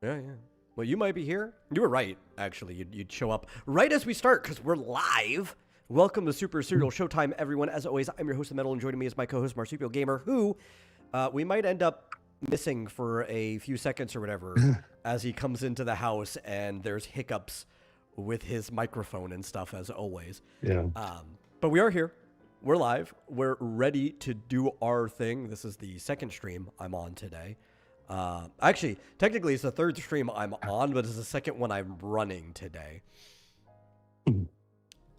Yeah, yeah. Well, you might be here. You were right, actually. You'd show up right as we start because we're live. Welcome to Super Serial Showtime, everyone. As always, I'm your host, The Metal, and joining me is my co-host, Marsupial Gamer, who we might end up missing for a few seconds or whatever as he comes into the house and there's hiccups with his microphone and stuff, as always. Yeah. But we are here. We're live. We're ready to do our thing. This is the second stream I'm on today. Actually, technically, it's the third stream I'm on, but it's the second one I'm running today.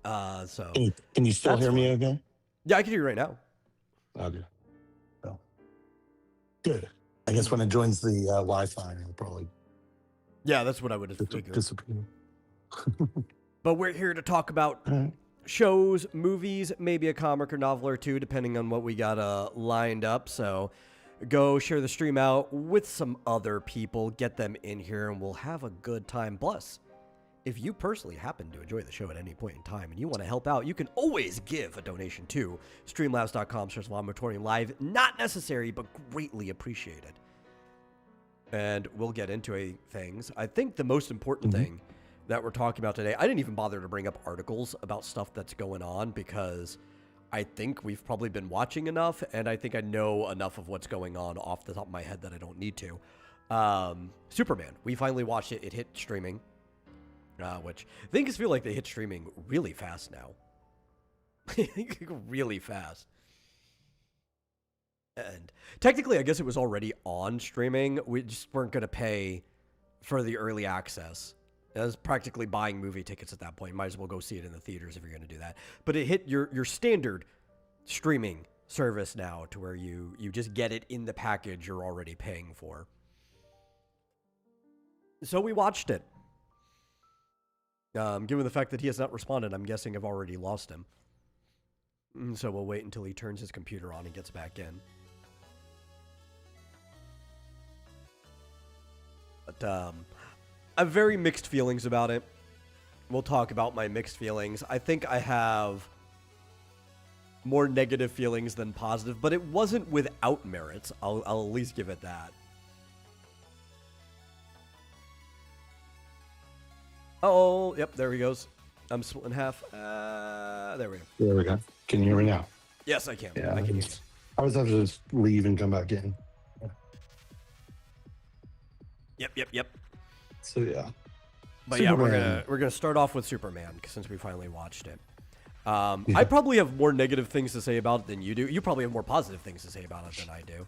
So Can you still hear me okay? Yeah, I can hear you right now. Okay. Well, good. I guess when it joins the Wi-Fi, it'll probably That's what I would have figured. disappear. But we're here to talk about shows, movies, maybe a comic or novel or two, depending on what we got lined up. So go share the stream out with some other people, get them in here, and we'll have a good time. Plus, if you personally happen to enjoy the show at any point in time and you want to help out, you can always give a donation to streamlabs.com/Vomitory Live. Not necessary, but greatly appreciated. And we'll get into things. I think the most important thing that we're talking about today, I didn't even bother to bring up articles about stuff that's going on because I think we've probably been watching enough, and I think I know enough of what's going on off the top of my head that I don't need to. Superman, we finally watched it. It hit streaming, which things feel like they hit streaming really fast now. Really fast. And technically, I guess it was already on streaming. We just weren't going to pay for the early access. It was practically buying movie tickets at that point. Might as well go see it in the theaters if you're going to do that. But it hit your standard streaming service now to where you just get it in the package you're already paying for. So we watched it. Given the fact that he has not responded, I'm guessing I've already lost him. So we'll wait until he turns his computer on and gets back in. But I have very mixed feelings about it. We'll talk about my mixed feelings. I think I have more negative feelings than positive, but it wasn't without merits. I'll at least give it that. Oh, yep, there he goes. I'm split in half. There we go. There we go. Can you hear me now? Yes, I can. Yeah, I can hear you. I always have to just leave and come back in. Yep. So yeah. But Superman. yeah, we're gonna start off with Superman since we finally watched it. I probably have more negative things to say about it than you do. You probably have more positive things to say about it than I do.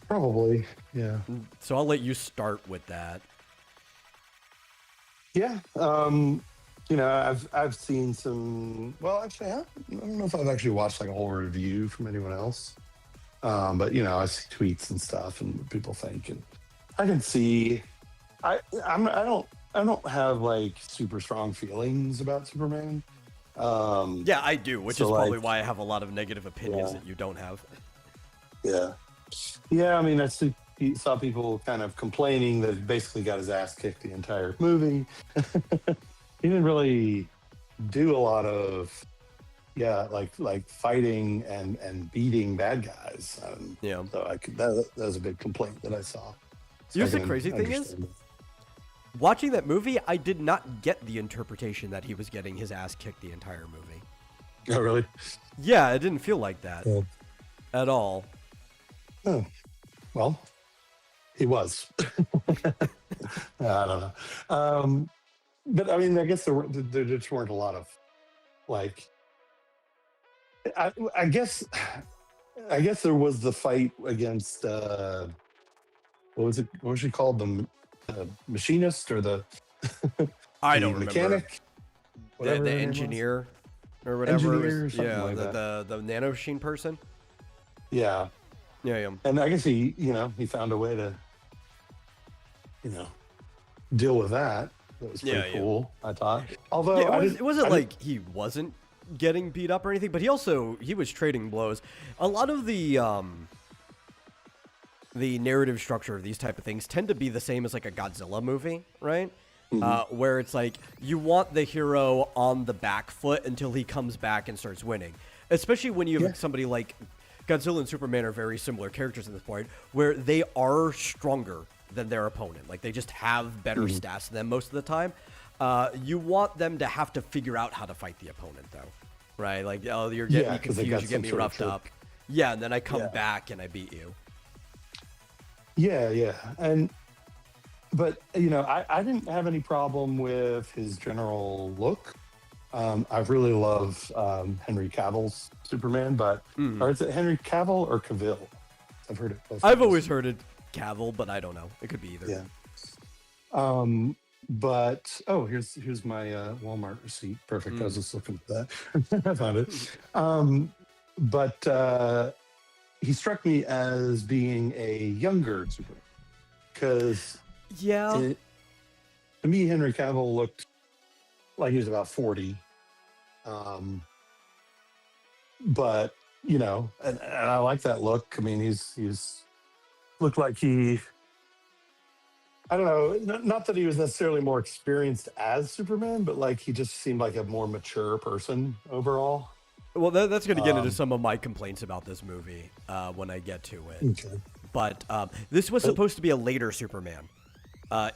Probably, yeah. So I'll let you start with that. Yeah. You know, I've seen some. Well, actually, I don't know if I've actually watched like a whole review from anyone else. But you know, I see tweets and stuff, and what people think, and I can see. I don't have like super strong feelings about Superman. Yeah, I do, which so, is probably like, why I have a lot of negative opinions that you don't have. Yeah. I mean, I saw people kind of complaining that he basically got his ass kicked the entire movie. He didn't really do a lot of, like fighting and beating bad guys. Yeah. So that was a big complaint that I saw. So You know, the crazy thing is, watching that movie, I did not get the interpretation that he was getting his ass kicked the entire movie. Oh, really? Yeah, it didn't feel like that at all. Oh, well, he was. I don't know. But I mean, I guess there just weren't a lot of like. I guess there was the fight against what was it? What was she called? The machinist or the I the don't mechanic? remember. The engineer or whatever. Engineer or something like the nano machine person. Yeah. Yeah. And I guess he found a way to, deal with that. That was pretty cool, I thought. Although it wasn't like he wasn't getting beat up or anything, but he was trading blows. A lot of the narrative structure of these type of things tend to be the same as like a Godzilla movie, right? Where it's like you want the hero on the back foot until he comes back and starts winning. Especially when you have somebody like Godzilla and Superman are very similar characters at this point, where they are stronger than their opponent. Like, they just have better Mhm. stats than them most of the time. You want them to have to figure out how to fight the opponent, though, right? Like, oh, you're getting Yeah, me 'cause they confused, got you get some me sort of roughed up. trick. Yeah, and then I come Yeah. back and I beat you. Yeah, but I didn't have any problem with his general look. I really love Henry Cavill's Superman, or is it Henry Cavill or Cavill? I've heard it both I've ways. always heard it Cavill, but I don't know. It could be either. Yeah. But here's my Walmart receipt. Perfect. I was just looking for that. I found it. But he struck me as being a younger Superman because Yeah. to me, Henry Cavill looked like he was about 40. But and I like that look. I mean, he's looked like he. I don't know. Not that he was necessarily more experienced as Superman, but like he just seemed like a more mature person overall. Well, that's going to get into Um, some of my complaints about this movie when I get to it. okay. But this was supposed to be a later Superman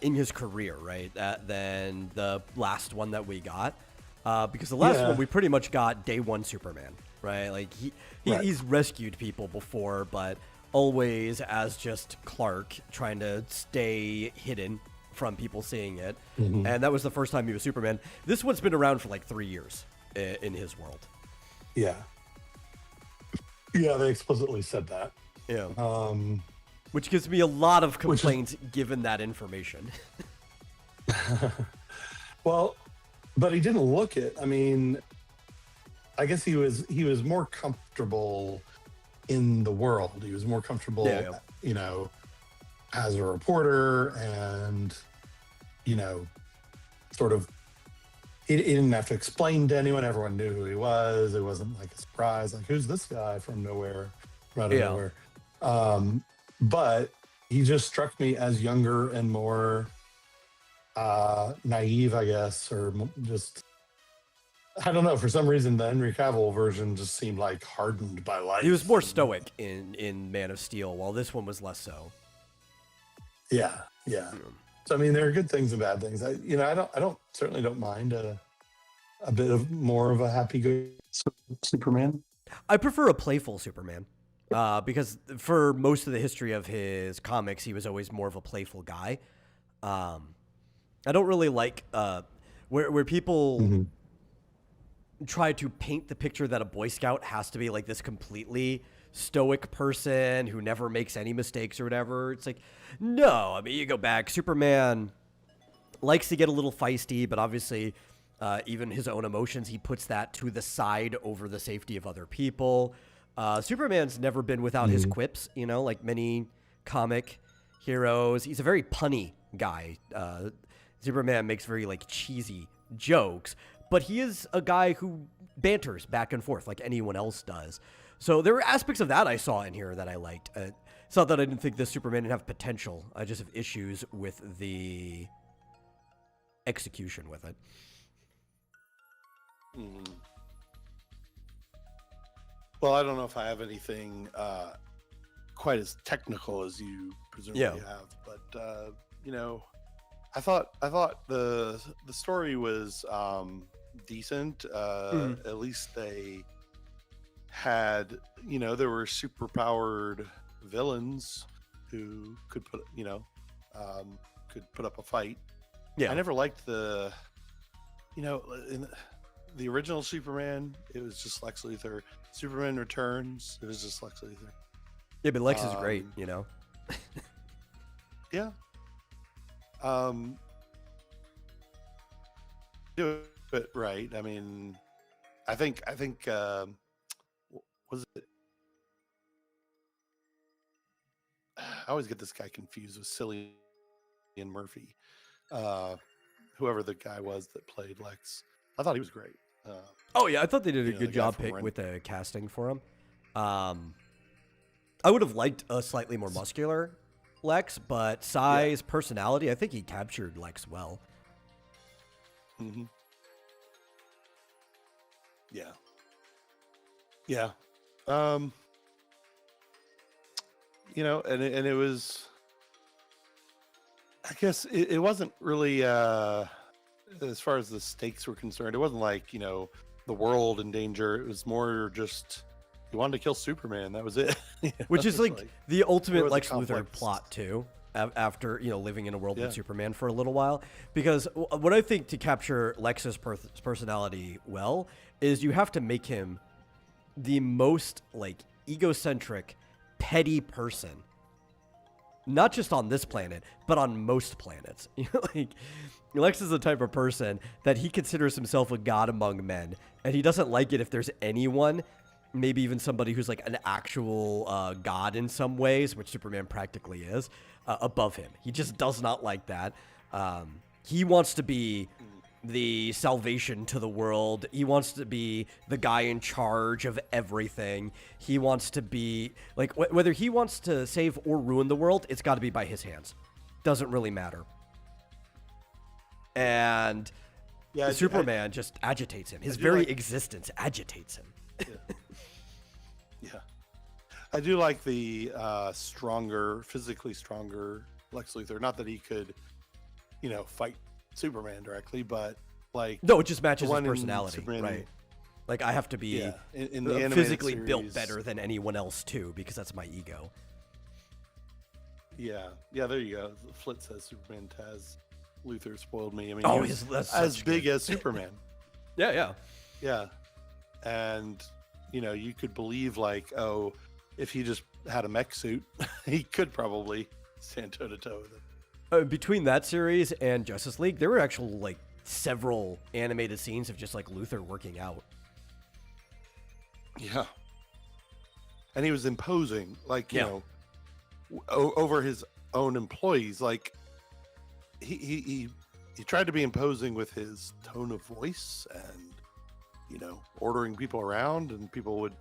in his career, right? Than the last one that we got. Because the last Yeah. one we pretty much got day one Superman, right? Like Right. he's rescued people before, but always as just Clark trying to stay hidden from people seeing it. And that was the first time he was Superman. This one's been around for like 3 years in his world. Yeah. Yeah, they explicitly said that. Yeah. Um, Which gives me a lot of is- complaints given that information. well, but he didn't look it. I mean, I guess he was more comfortable in the world. He was more comfortable, Yeah. As a reporter, and sort of. He didn't have to explain to anyone. Everyone knew who he was. It wasn't like a surprise. Like, who's this guy from nowhere, out of Yeah. nowhere? But he just struck me as younger and more naive, I guess, or just I don't know. For some reason, the Henry Cavill version just seemed like hardened by life. He was more stoic in Man of Steel, while this one was less so. Yeah. So I mean, there are good things and bad things. I certainly don't mind a bit of more of a happy Superman. I prefer a playful Superman because for most of the history of his comics, he was always more of a playful guy. I don't really like where people try to paint the picture that a Boy Scout has to be like this completely stoic person who never makes any mistakes or whatever. It's like, no, I mean, you go back, Superman likes to get a little feisty, but obviously even his own emotions, he puts that to the side over the safety of other people. Superman's never been without his quips, like many comic heroes. He's a very punny guy. Superman makes very like cheesy jokes, but he is a guy who banters back and forth like anyone else does. So there were aspects of that I saw in here that I liked. It's not that I didn't think this Superman didn't have potential. I just have issues with the execution with it. Well, I don't know if I have anything quite as technical as you presumably have, but I thought the story was decent. At least they had, there were super powered villains who could put up a fight. Yeah. I never liked in the original Superman, it was just Lex Luthor. Superman Returns, it was just Lex Luthor. Yeah, but Lex is great, Yeah. Do it right. I mean, I think was it? I always get this guy confused with Cillian Murphy. Whoever the guy was that played Lex, I thought he was great. Oh yeah, I thought they did a good job with the casting for him. I would have liked a slightly more muscular Lex, but size, personality, I think he captured Lex well. Mm-hmm. Yeah. Yeah. And it was I guess it wasn't really, as far as the stakes were concerned, it wasn't like, the world in danger. It was more just he wanted to kill Superman. That was it. Which is like the there ultimate was a Lex Luthor complex- plot too. After living in a world Yeah. with Superman for a little while, because what I think to capture Lex's personality well is you have to make him the most like egocentric, petty person, not just on this planet, but on most planets. Like Lex is the type of person that he considers himself a god among men, and he doesn't like it if there's anyone, maybe even somebody who's like an actual god in some ways, which Superman practically is, above him. He just does not like that. He wants to be the salvation to the world. He wants to be the guy in charge of everything. He wants to be like whether he wants to save or ruin the world, it's got to be by his hands. Doesn't really matter. And Superman just agitates him. His very existence agitates him. Yeah. I do like the physically stronger Lex Luthor. Not that he could, fight Superman directly, but like no, it just matches the his one in personality, Superman- right? Like I have to be in the animated physically built series- better than anyone else too, because that's my ego. Yeah, there you go. Flit says Superman Taz Luthor spoiled me. I mean, Oh, he was that's as such big good- as Superman. Yeah. Yeah, and you could believe like, oh, if he just had a mech suit, he could probably stand toe to toe with him. Between that series and Justice League, there were actual like several animated scenes of just like Luthor working out. Yeah, and he was imposing, like Yeah. over his own employees. Like he tried to be imposing with his tone of voice and ordering people around, and people would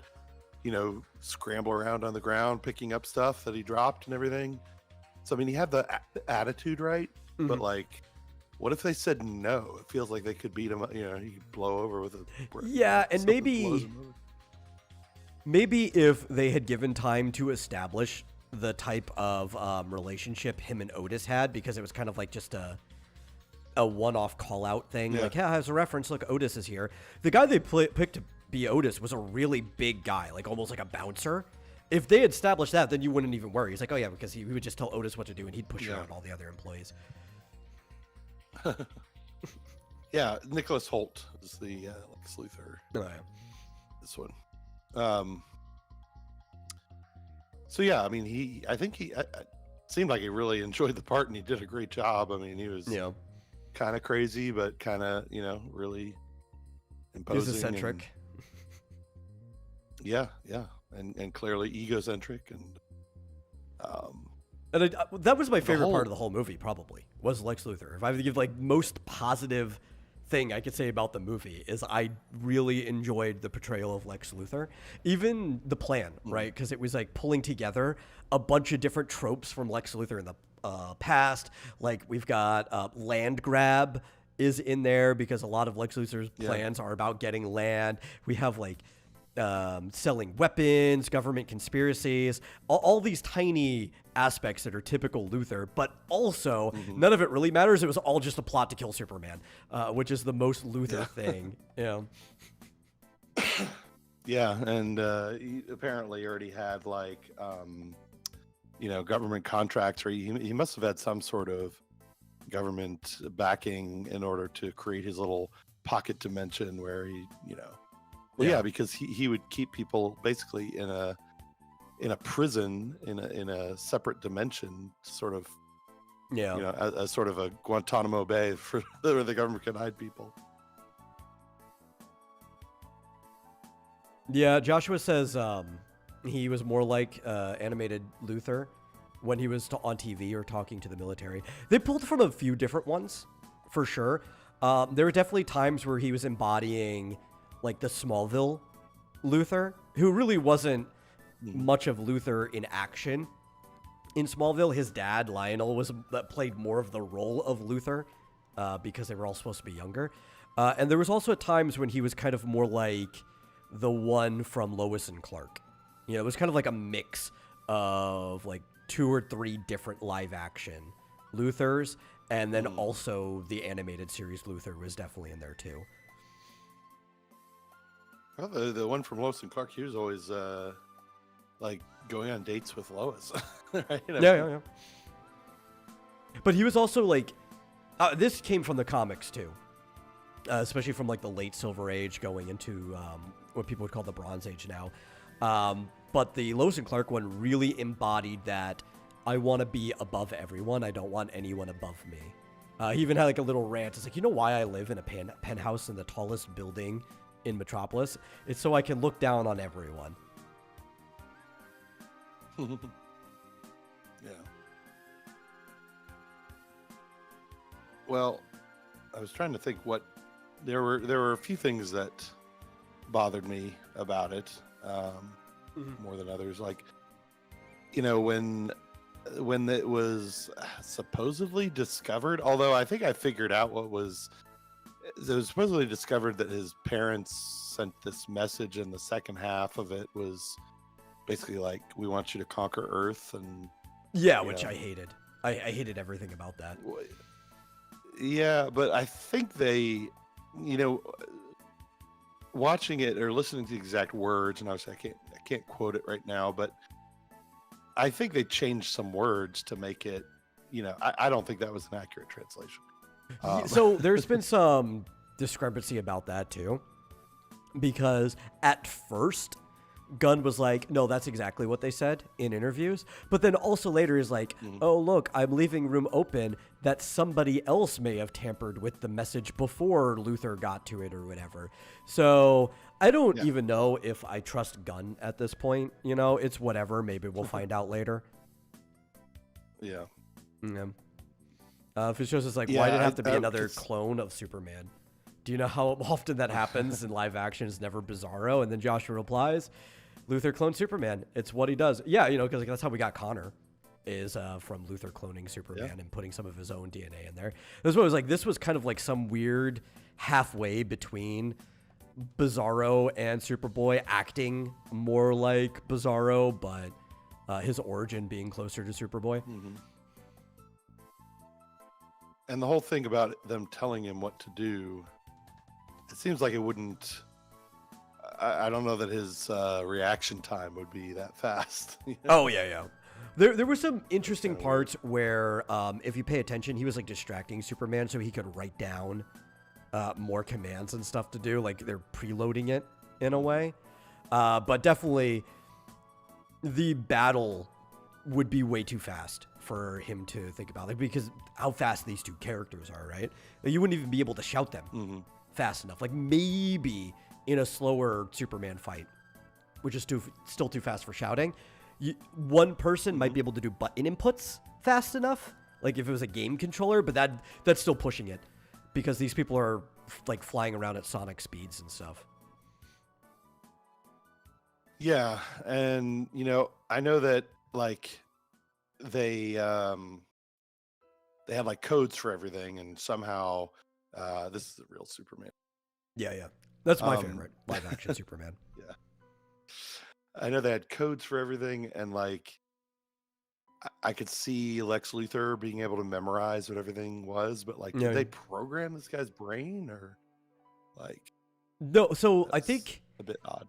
scramble around on the ground picking up stuff that he dropped and everything. So I mean, he had the attitude, right? Mhm. But like, what if they said no? It feels like they could beat him up. He could blow over with a Yeah, and something blows maybe him over. maybe if they had given time to establish the type of relationship him and Otis had, because it was kind of like just a one-off call-out thing. Yeah. Like, yeah, as a reference, look, Otis is here. The guy they picked to be Otis was a really big guy, like almost like a bouncer. If they had established that, then you wouldn't even worry. He's like, oh yeah, because he would just tell Otis what to do, and he'd push around all the other employees. Yeah, Nicholas Holt is the Lex Luthor. Oh, yeah. This one. So yeah, I mean, I think he seemed like he really enjoyed the part, and he did a great job. I mean, he was Yeah. kind of crazy, but kind of really imposing. He's eccentric. Yeah, and clearly egocentric, and And that was my favorite whole- part of the whole movie, probably, was Lex Luthor. If I had to give like most positive thing I could say about the movie is I really enjoyed the portrayal of Lex Luthor. Even the plan, right? Because it was like pulling together a bunch of different tropes from Lex Luthor in the past. Like we've got land grab is in there because a lot of Lex Luthor's plans are about getting land. We have like selling weapons, government conspiracies, all these tiny aspects that are typical Luthor, but also none of it really matters. It was all just a plot to kill Superman, which is the most Luthor thing. Yeah. yeah, and he apparently already had like government contracts, or he must have had some sort of government backing in order to create his little pocket dimension where he yeah, because he would keep people basically in a prison in a separate dimension, sort of as sort of a Guantanamo Bay for where the government can hide people. Yeah, Joshua says he was more like animated Luthor when he was on TV or talking to the military. They pulled from a few different ones, for sure. There were definitely times where he was embodying like the Smallville Luthor, who really wasn't much of Luthor in action. In Smallville, his dad, Lionel, played more of the role of Luthor because they were all supposed to be younger. And there was also at times when he was kind of more like the one from Lois and Clark. It was kind of like a mix of like 2 or 3 different live action Luthers, and then also the animated series Luther was definitely in there too. Well, the one from Lois and Clark, he was always like going on dates with Lois. Right? Yeah. But he was also like, this came from the comics too, especially from like the late Silver Age going into what people would call the Bronze Age now. But the Lois and Clark one really embodied that I want to be above everyone. I don't want anyone above me. He even had like a little rant. It's like, you know why I live in a penthouse in the tallest building in Metropolis? It's so I can look down on everyone. Yeah. Well, I was trying to think what there were a few things that bothered me about it more than others. Like, you know, when it was supposedly discovered, although I think I figured out what was. It was supposedly discovered that his parents sent this message, and the second half of it was basically like, we want you to conquer Earth. And yeah, which I hated. I hated everything about that. Yeah, but I think they, you know, watching it or listening to the exact words, and obviously I can't quote it right now, but I think they changed some words to make it, you know, I don't think that was an accurate translation. So there's been some discrepancy about that too, because at first Gunn was like, no, that's exactly what they said in interviews. But then also later is like, oh, look, I'm leaving room open that somebody else may have tampered with the message before Luther got to it or whatever. So I don't even know if I trust Gunn at this point. You know, it's whatever. Maybe we'll find out later. Yeah. If it shows us like, why did it have to be another clone of Superman? Do you know how often that happens in live action? It's never Bizarro. And then Joshua replies, Luther cloned Superman. It's what he does. Yeah, you know, because like, that's how we got Connor, is from Luther cloning Superman and putting some of his own DNA in there. This was like, this was kind of like some weird halfway between Bizarro and Superboy, acting more like Bizarro, but his origin being closer to Superboy. And the whole thing about them telling him what to do, it seems like it wouldn't. I don't know that his reaction time would be that fast. Oh, yeah. There were some interesting parts where, if you pay attention, he was like distracting Superman so he could write down more commands and stuff to do. Like they're preloading it in a way. But definitely the battle would be way too fast for him to think about, like, because how fast these two characters are, right? Like, you wouldn't even be able to shout them fast enough. Like maybe in a slower Superman fight, which is still too fast for shouting, one person might be able to do button inputs fast enough, like if it was a game controller, but that's still pushing it because these people are like flying around at sonic speeds and stuff. Yeah, and you know, I know that like they have like codes for everything, and somehow this is the real Superman. Yeah. That's my favorite live action Superman. Yeah. I know they had codes for everything, and like I could see Lex Luthor being able to memorize what everything was, but like, did they program this guy's brain or like? No, so I think a bit odd.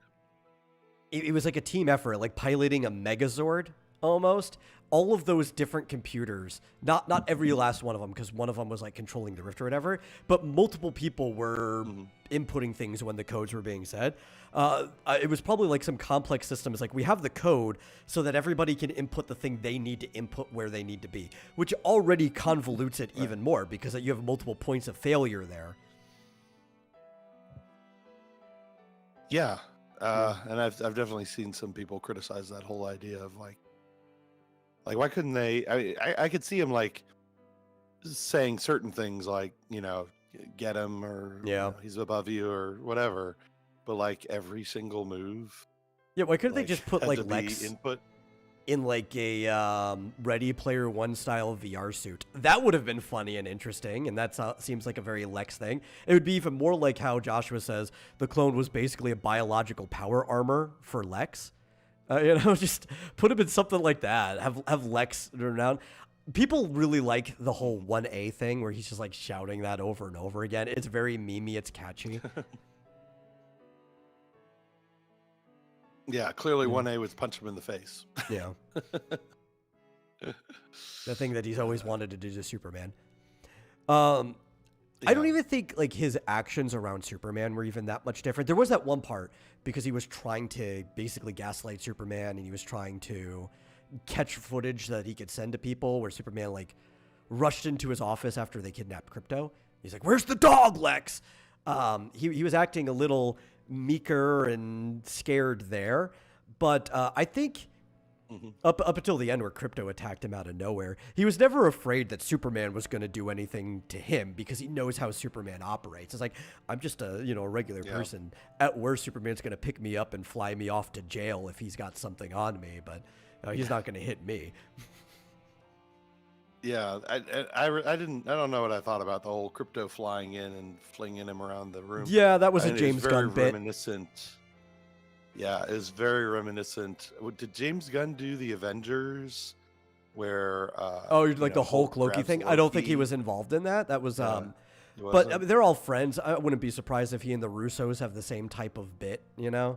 It was like a team effort, like piloting a Megazord almost. All of those different computers, not every last one of them, because one of them was like controlling the rift or whatever, but multiple people were inputting things when the codes were being said. It was probably like some complex system. It's like, we have the code so that everybody can input the thing they need to input where they need to be, which already convolutes it even more because you have multiple points of failure there. Yeah. And I've definitely seen some people criticize that whole idea of like why couldn't they? I could see him like saying certain things like, you know, get him, or you know, he's above you or whatever, but like every single move. Yeah, why couldn't they just put like Lex input in like a Ready Player One style VR suit? That would have been funny and interesting, and that seems like a very Lex thing. It would be even more like how Joshua says the clone was basically a biological power armor for Lex. You know, just put him in something like that. Have Lex run around. People really like the whole 1A thing where he's just like shouting that over and over again. It's very memey. It's catchy. Yeah, clearly 1A was punch him in the face. Yeah. The thing that he's always wanted to do to Superman. I don't even think like his actions around Superman were even that much different. There was that one part because he was trying to basically gaslight Superman, and he was trying to catch footage that he could send to people where Superman like rushed into his office after they kidnapped Crypto. He's like, "Where's the dog, Lex?" He was acting a little meeker and scared there, but I think up until the end where Crypto attacked him out of nowhere, he was never afraid that Superman was going to do anything to him because he knows how Superman operates. It's like, I'm just a regular person. At worst, Superman's going to pick me up and fly me off to jail if he's got something on me, but he's not going to hit me. Yeah, I don't know what I thought about the whole Crypto flying in and flinging him around the room. Yeah, that was a James Gunn bit. Reminiscent. Yeah, it was very reminiscent. Did James Gunn do the Avengers, where? Like the Hulk Loki thing. I don't think he was involved in that. That was but I mean, they're all friends. I wouldn't be surprised if he and the Russos have the same type of bit. Yeah.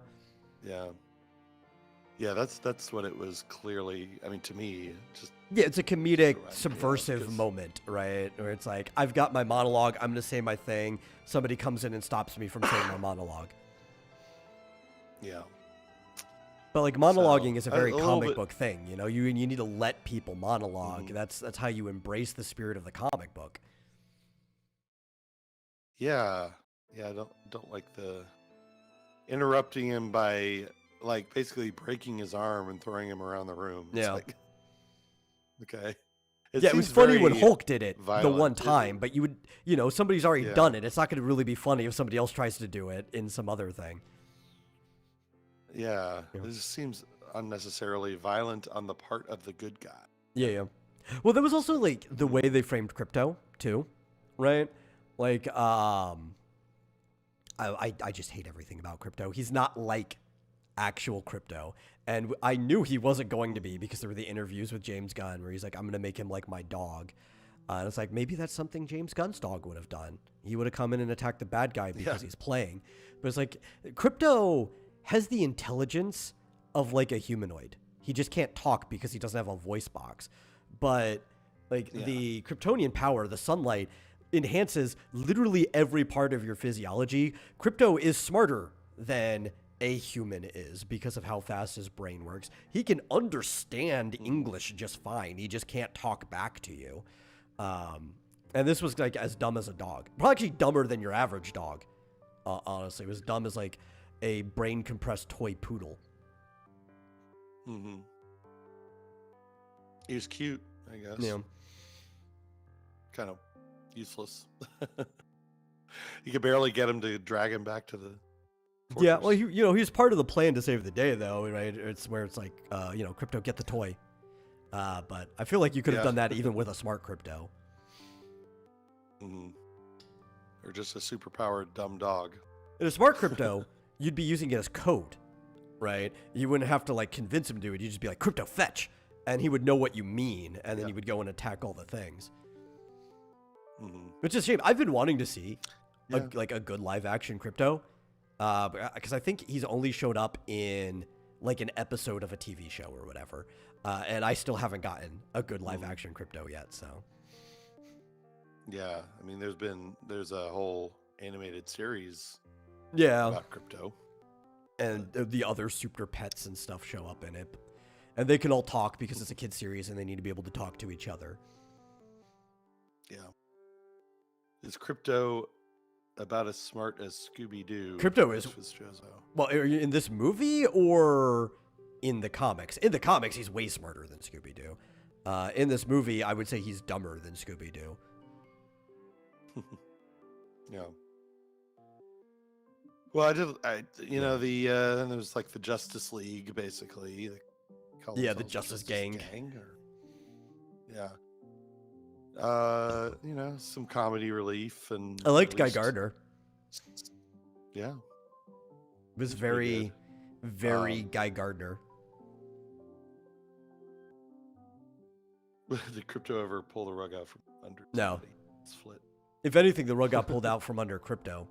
Yeah, that's what it was clearly. I mean, to me, just it's a comedic, subversive moment, right? Where it's like, I've got my monologue, I'm going to say my thing. Somebody comes in and stops me from saying my monologue. Yeah. But like monologuing is a very comic book thing, You need to let people monologue. That's how you embrace the spirit of the comic book. Yeah. I don't like the interrupting him by like basically breaking his arm and throwing him around the room. It's like, okay. It was funny when Hulk did it the one time, but you would, somebody's already done it. It's not going to really be funny if somebody else tries to do it in some other thing. Yeah. It just seems unnecessarily violent on the part of the good guy. Yeah. Well, there was also like the way they framed Crypto too, right? Like, I just hate everything about Crypto. He's not like actual Crypto, and I knew he wasn't going to be because there were the interviews with James Gunn where he's like, I'm going to make him like my dog. And it's like, maybe that's something James Gunn's dog would have done. He would have come in and attacked the bad guy because he's playing. But it's like, Crypto has the intelligence of like a humanoid. He just can't talk because he doesn't have a voice box. But like the Kryptonian power, the sunlight, enhances literally every part of your physiology. Crypto is smarter than a human is because of how fast his brain works. He can understand English just fine. He just can't talk back to you. And this was like as dumb as a dog. Probably actually dumber than your average dog. Honestly, it was dumb as like a brain compressed toy poodle. He was cute, I guess. Yeah. Kind of useless. You could barely get him to drag him back to the fortress. Yeah, well, he was part of the plan to save the day, though, right? It's where it's like, Crypto, get the toy. But I feel like you could have done that even with a smart Crypto. Or just a superpowered dumb dog. In a smart Crypto, you'd be using it as code, right? You wouldn't have to like convince him to do it. You'd just be like, Crypto, fetch. And he would know what you mean, and then he would go and attack all the things. Which is a shame. I've been wanting to see a good live action Crypto, because I think he's only showed up in like an episode of a TV show or whatever, and I still haven't gotten a good live action Crypto yet. So yeah, I mean, there's a whole animated series about Crypto, and the other super pets and stuff show up in it, and they can all talk because it's a kid series and they need to be able to talk to each other. Yeah. Is Crypto about as smart as Scooby-Doo? Crypto is. Well, are you in this movie or in the comics? In the comics, he's way smarter than Scooby-Doo. In this movie, I would say he's dumber than Scooby-Doo. Yeah. Well, then there's like the Justice League, basically. The Justice Gang. Some comedy relief, and I liked Guy Gardner. Yeah, it was very Guy Gardner. Did Crypto ever pull the rug out from under? No. Split. If anything, the rug got pulled out from under Crypto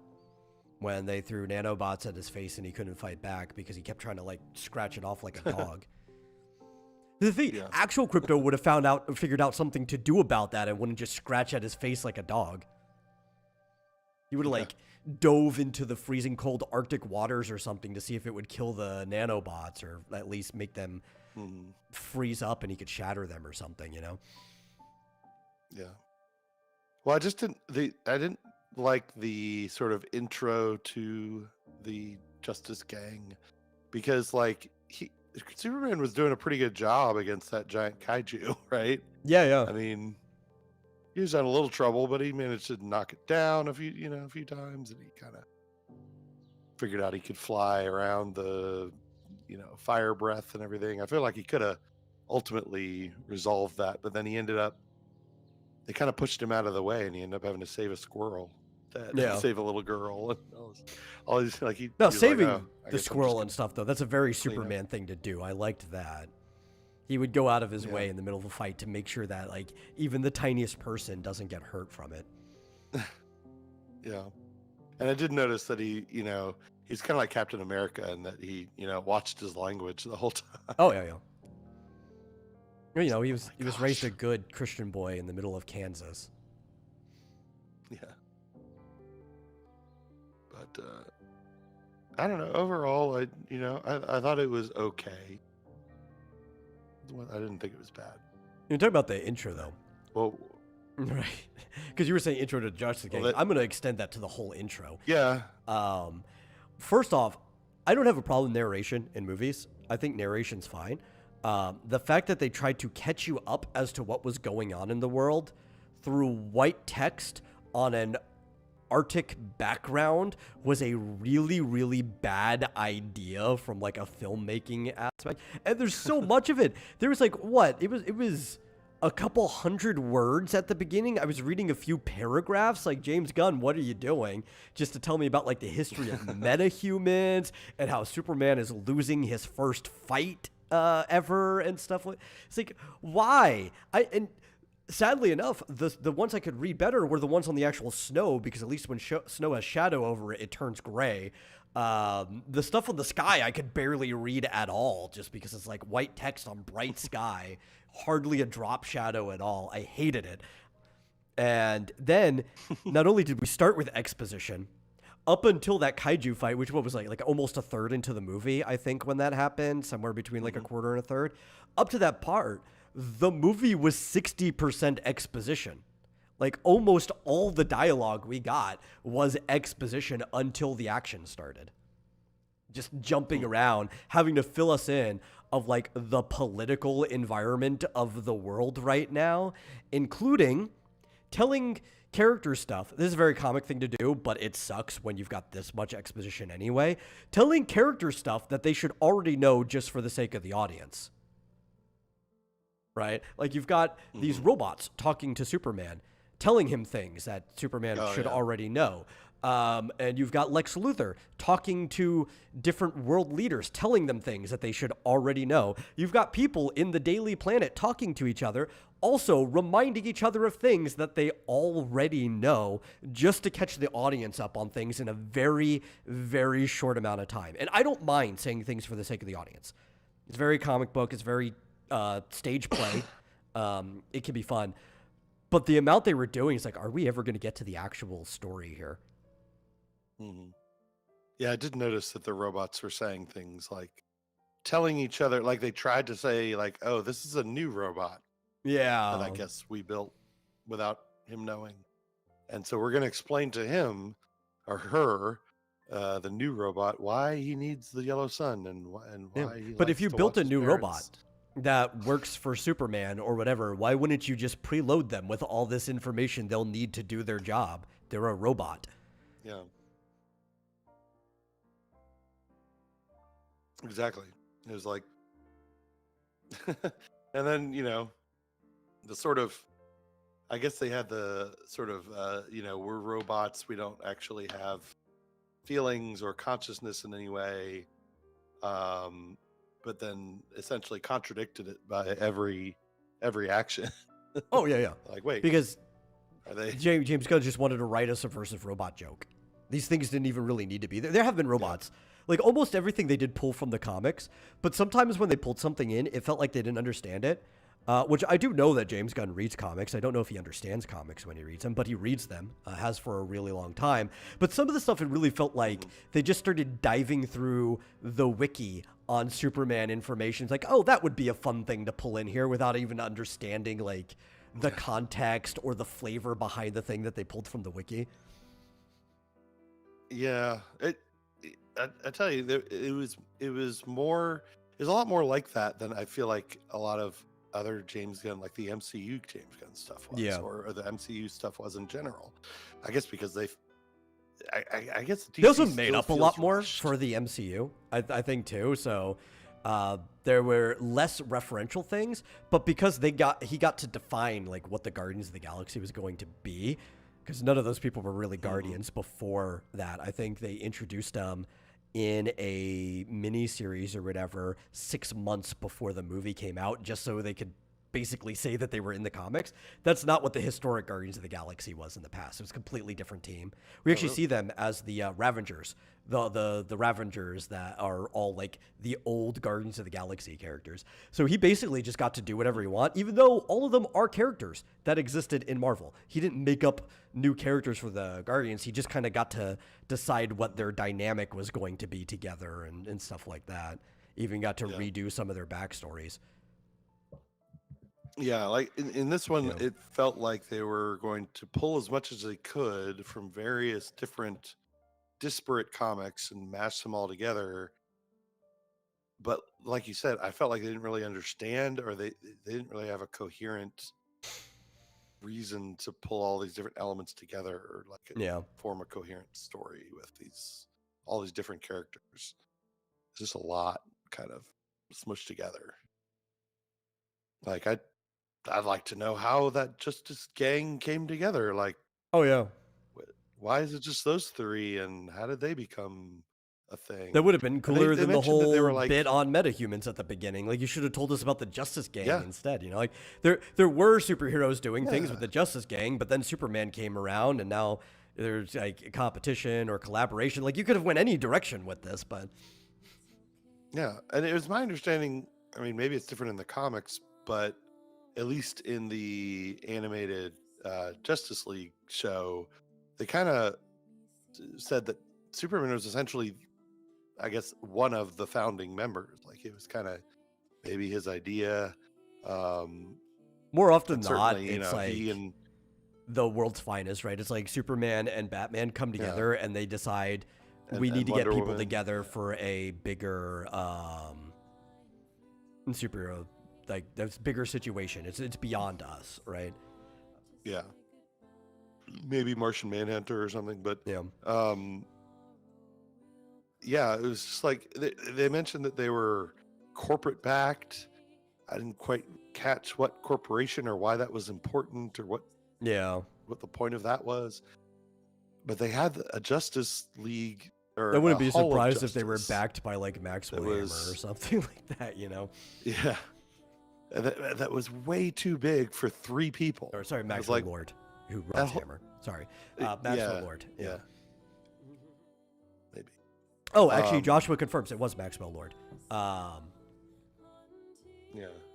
when they threw nanobots at his face and he couldn't fight back because he kept trying to like scratch it off like a dog. The thing, actual Crypto would have figured out something to do about that and wouldn't just scratch at his face like a dog. He would have like dove into the freezing cold Arctic waters or something to see if it would kill the nanobots or at least make them freeze up and he could shatter them or something, you know? Yeah. Well, I didn't like the sort of intro to the Justice Gang because like Superman was doing a pretty good job against that giant kaiju, right? Yeah. I mean, he was in a little trouble, but he managed to knock it down a few times, and he kind of figured out he could fly around the, fire breath and everything. I feel like he could have ultimately resolved that, but then they kind of pushed him out of the way, and he ended up having to save a squirrel, save a little girl, and all these like he. No, he saving like, the squirrel and stuff though, that's a very Superman thing to do. I liked that. He would go out of his way in the middle of a fight to make sure that like even the tiniest person doesn't get hurt from it. Yeah. And I did notice that he's kind of like Captain America in that he, watched his language the whole time. Oh yeah. He was raised a good Christian boy in the middle of Kansas. Yeah. But I don't know. Overall, I thought it was okay. I didn't think it was bad. You're talking about the intro though. Well, right. Because you were saying intro to Justice Gang. I'm going to extend that to the whole intro. Yeah. First off, I don't have a problem with narration in movies. I think narration's fine. The fact that they tried to catch you up as to what was going on in the world through white text on an Arctic background was a really, really bad idea from like a filmmaking aspect. And there's so much of it. There was like, it was a couple hundred words at the beginning. I was reading a few paragraphs like, James Gunn, what are you doing? Just to tell me about like the history of metahumans and how Superman is losing his first fight ever and stuff like. It's like, why? Sadly enough, the ones I could read better were the ones on the actual snow, because at least when snow has shadow over it, it turns gray. The stuff on the sky I could barely read at all, just because it's like white text on bright sky, hardly a drop shadow at all. I hated it. And then not only did we start with exposition, up until that kaiju fight, which was like almost a third into the movie, I think, when that happened, somewhere between like a quarter and a third, up to that part, the movie was 60% exposition. Like almost all the dialogue we got was exposition until the action started. Just jumping around, having to fill us in of like the political environment of the world right now, including telling character stuff. This is a very comic thing to do, but it sucks when you've got this much exposition anyway. Telling character stuff that they should already know just for the sake of the audience. Right? Like you've got these robots talking to Superman, telling him things that Superman should already know. And you've got Lex Luthor talking to different world leaders, telling them things that they should already know. You've got people in the Daily Planet talking to each other, also reminding each other of things that they already know, just to catch the audience up on things in a very, very short amount of time. And I don't mind saying things for the sake of the audience. It's very comic book. It's very stage play. It can be fun. But the amount they were doing is like, are we ever going to get to the actual story here? Mm-hmm. Yeah, I did notice that the robots were saying things like telling each other, like they tried to say like, oh, this is a new robot. Yeah. That I guess we built without him knowing. And so we're going to explain to him or her, the new robot, why he needs the yellow sun and why he But if you built a new parents. robot that works for Superman or whatever, why wouldn't you just preload them with all this information they'll need to do their job? They're a robot. Yeah. Exactly. It was like, and then, the sort of, I guess they had the sort of, we're robots. We don't actually have feelings or consciousness in any way. But then essentially contradicted it by every action. Oh yeah. Like, wait, Because are they? James Gunn just wanted to write a subversive robot joke. These things didn't even really need to be there. There have been robots. Like almost everything they did pull from the comics, but sometimes when they pulled something in, it felt like they didn't understand it. Which I do know that James Gunn reads comics. I don't know if he understands comics when he reads them, but he reads them, has for a really long time. But some of the stuff, it really felt like they just started diving through the wiki on Superman information. It's like, oh, that would be a fun thing to pull in here without even understanding like the context or the flavor behind the thing that they pulled from the wiki. Yeah, I tell you, it was a lot more like that than I feel like a lot of other James Gunn, like the MCU James Gunn stuff was, or the MCU stuff was in general. I guess because I guess they also made up a lot more for the MCU, I think too. So there were less referential things, but because he got to define like what the Guardians of the Galaxy was going to be, because none of those people were really Guardians before that. I think they introduced them in a mini series or whatever 6 months before the movie came out, just so they could basically say that they were in the comics. That's not what the historic Guardians of the Galaxy was in the past. It was a completely different team. We actually see them as the Ravengers, the Ravengers that are all like the old Guardians of the Galaxy characters. So he basically just got to do whatever he want, even though all of them are characters that existed in Marvel. He didn't make up new characters for the Guardians. He just kind of got to decide what their dynamic was going to be together and stuff like that. Even got to redo some of their backstories. Yeah, like in this one, it felt like they were going to pull as much as they could from various different disparate comics and mash them all together. But like you said, I felt like they didn't really understand, or they didn't really have a coherent reason to pull all these different elements together, or like form a coherent story with all these different characters. It's just a lot kind of smushed together. Like I'd like to know how that Justice Gang came together. Like, oh yeah, why is it just those three, and how did they become a thing? That would have been cooler than the whole they were like, bit on metahumans at the beginning. Like, you should have told us about the Justice Gang instead. You know, like there were superheroes doing things with the Justice Gang, but then Superman came around, and now there's like competition or collaboration. Like, you could have went any direction with this, but and it was my understanding. I mean, maybe it's different in the comics, but at least in the animated Justice League show, they kind of said that Superman was essentially, I guess, one of the founding members. Like, it was kind of maybe his idea. More often than not, it's like he and the world's finest, right? It's like Superman and Batman come together and they decide we need to get people together for a bigger superhero, like this bigger situation. It's beyond us, right? Yeah. Maybe Martian Manhunter or something, but it was just like they mentioned that they were corporate backed. I didn't quite catch what corporation or why that was important or what the point of that was. But they had a Justice League. I wouldn't be surprised if they were backed by like Maxwell Hammer or something like that, you know? Yeah. And that was way too big for three people. Or sorry, Maxwell Lord, who runs Hammer. Sorry. Maxwell Lord. Yeah. Maybe. Oh, actually, Joshua confirms it was Maxwell Lord. Yeah.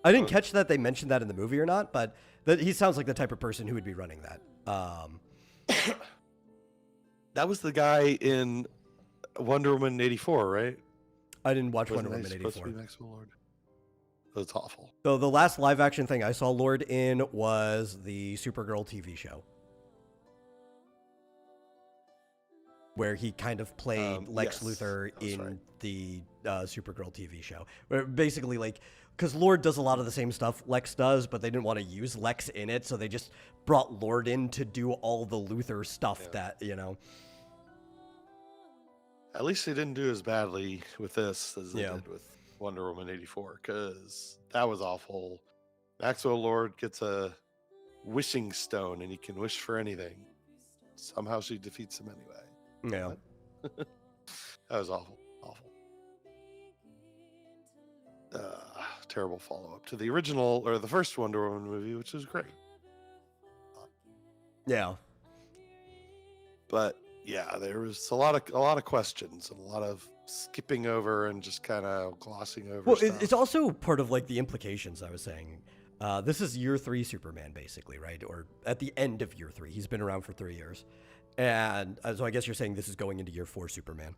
I didn't catch that they mentioned that in the movie or not, but he sounds like the type of person who would be running that. That was the guy in Wonder Woman 84, right? I didn't watch Wonder Woman 84. Supposed to be Maxwell Lord. That's awful. So the last live action thing I saw Lord in was the Supergirl TV show, where he kind of played Lex Luthor in the Supergirl TV show. Where basically, like, because Lord does a lot of the same stuff Lex does, but they didn't want to use Lex in it, so they just brought Lord in to do all the Luthor stuff that, you know. At least they didn't do as badly with this as they did with Wonder Woman 84, because that was awful. Maxwell Lord gets a wishing stone and he can wish for anything. Somehow she defeats him anyway. Yeah. That was awful. Terrible follow-up to the original, or the first Wonder Woman movie, which was great. Yeah. But yeah, there was a lot of questions and a lot of skipping over and just kind of glossing over Well, stuff. it's also part of like the implications I was saying. This is year 3 Superman, basically, right? Or at the end of year 3. He's been around for 3 years. And so I guess you're saying this is going into year 4 Superman.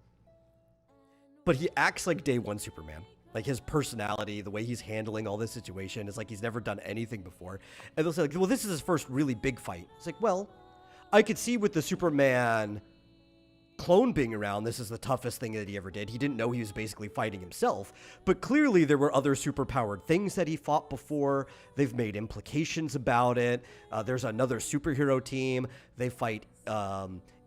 But he acts like day 1 Superman. Like his personality, the way he's handling all this situation is like he's never done anything before. And they'll say, like, well, this is his first really big fight. It's like, well, I could see with the Superman clone being around, this is the toughest thing that he ever did. He didn't know he was basically fighting himself, but clearly there were other superpowered things that he fought before. They've made implications about it. There's another superhero team. They fight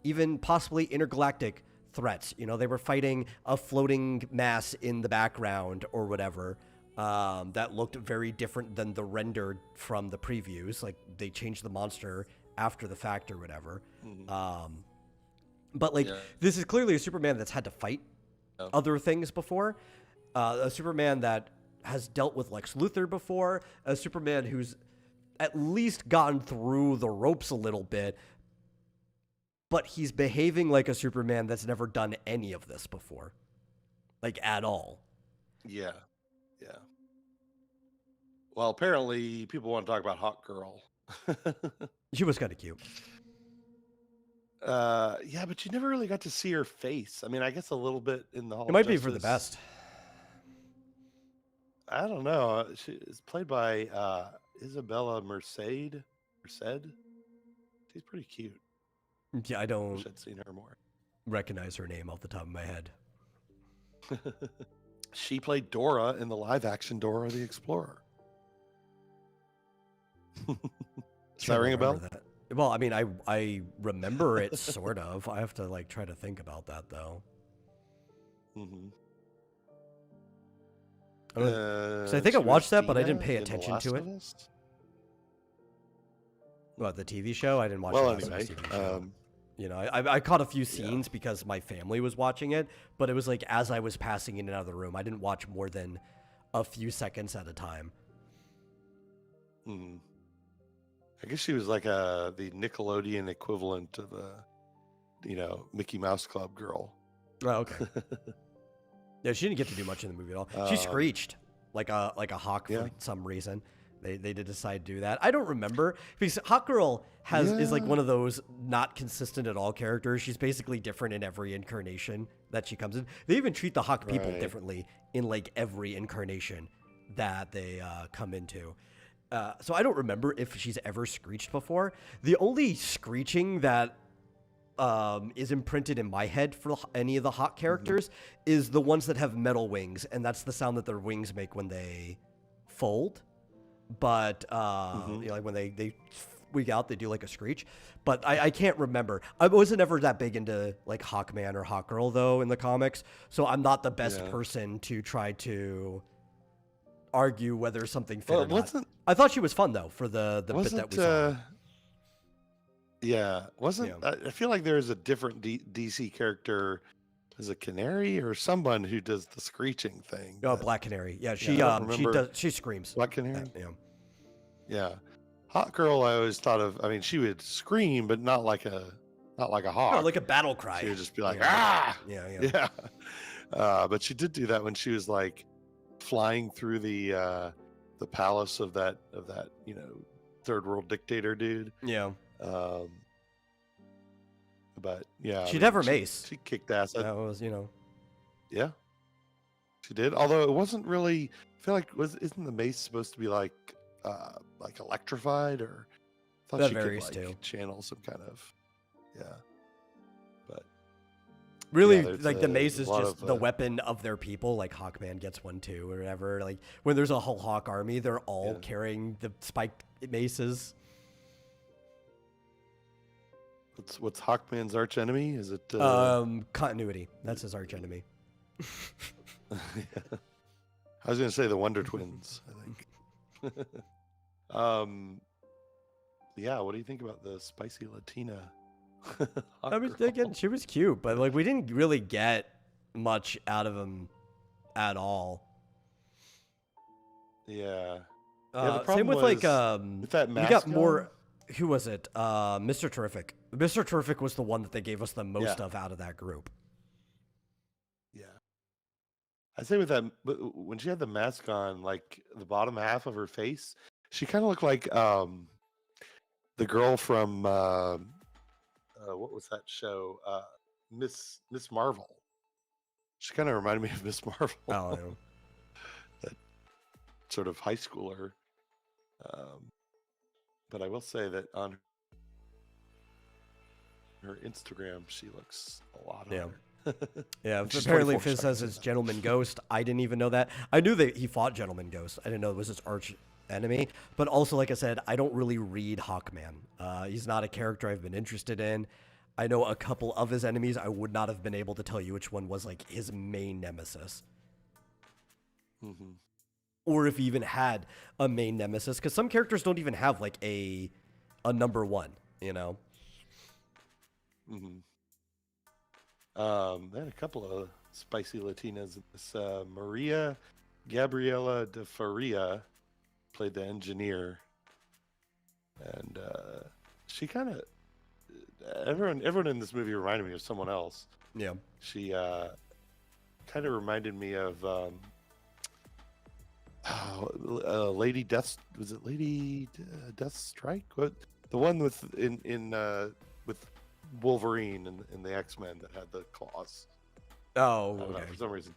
even possibly intergalactic threats. You know, they were fighting a floating mass in the background or whatever that looked very different than the rendered from the previews. Like they changed the monster after the fact or whatever. But like, this is clearly a Superman that's had to fight other things before. A Superman that has dealt with Lex Luthor before. A Superman who's at least gotten through the ropes a little bit. But he's behaving like a Superman that's never done any of this before. Like, at all. Yeah. Yeah. Well, apparently people want to talk about Hawk Girl. She was kind of cute. Yeah, but you never really got to see her face. I mean, I guess a little bit in the Hall It might of be for the Justice. best. I don't know. She is played by Isabella Merced. She's pretty cute. Yeah, I Wish don't I'd seen her more. recognize her name off the top of my head. She played Dora in the live-action Dora the Explorer. Does that ring a bell? That. Well, I mean, I remember it sort of. I have to like try to think about that though. So I think I watched that, but I didn't pay attention to it. What, the TV show? I didn't watch Well, the anyway, TV show. You know, I caught a few scenes because my family was watching it, but it was like as I was passing in and out of the room, I didn't watch more than a few seconds at a time. I guess she was like the Nickelodeon equivalent of a, Mickey Mouse Club girl. Oh, okay. Yeah, she didn't get to do much in the movie at all. She screeched like a hawk for some reason. They did decide to do that. I don't remember because Hawkgirl is like one of those not consistent at all characters. She's basically different in every incarnation that she comes in. They even treat the Hawk people differently in like every incarnation that they come into. So I don't remember if she's ever screeched before. The only screeching that is imprinted in my head for any of the Hawk characters is the ones that have metal wings, and that's the sound that their wings make when they fold. But like when they weak out, they do like a screech. But I can't remember. I wasn't ever that big into like Hawkman or Hawkgirl though in the comics, so I'm not the best person to try to argue whether something fit or not. I thought she was fun though for the bit that we saw. I feel like there's a different DC character as a canary or someone who does the screeching thing. Oh, Black Canary. Yeah, she screams. Black Canary. Yeah. Hawk Girl, I always thought of. I mean, she would scream, but not like a hawk. No, like a battle cry. She would just be like, ah, yeah. But she did do that when she was like flying through the palace of that third world dictator dude. Yeah. But yeah, she'd have her mace. She kicked ass. That was, Yeah, she did. Although it wasn't really. I feel like isn't the mace supposed to be like electrified, or I thought that she varies could too. Channel some kind of But really, like the mace is just the weapon of their people. Like Hawkman gets one too, or whatever. Like when there's a whole Hawk army, they're all carrying the spiked maces. What's Hawkman's arch enemy? Is it continuity? That's his arch enemy. I was gonna say the Wonder Twins, I think. What do you think about the spicy Latina? I mean, again, she was cute, but like we didn't really get much out of him at all. Yeah. Same with like with that you got more. who was it? Mr. Terrific. Mr. Terrific was the one that they gave us the most Yeah. of out of that group. Yeah. I say with that, when she had the mask on, like the bottom half of her face, she kind of looked like the girl from what was that show? Miss Marvel. She kind of reminded me of Miss Marvel. Oh, yeah. That sort of high schooler. But I will say that on her Instagram, she looks a lot hotter. Yeah, She's apparently 24 Fizz says seconds it's in that. Gentleman Ghost. I didn't even know that. I knew that he fought Gentleman Ghost. I didn't know it was his arch enemy. But also, like I said, I don't really read Hawkman. He's not a character I've been interested in. I know a couple of his enemies. I would not have been able to tell you which one was like his main nemesis. Mm-hmm. Or if he even had a main nemesis. Because some characters don't even have like a number one, you know? Mm-hmm. They had a couple of spicy Latinas. This Maria Gabriela de Faria played the engineer, and she kind of everyone in this movie reminded me of someone else. Yeah. She kind of reminded me of Lady Death. Was it Lady Death Strike? What the one with with Wolverine and the X-Men that had the claws? Oh, I don't know, okay. for some reason.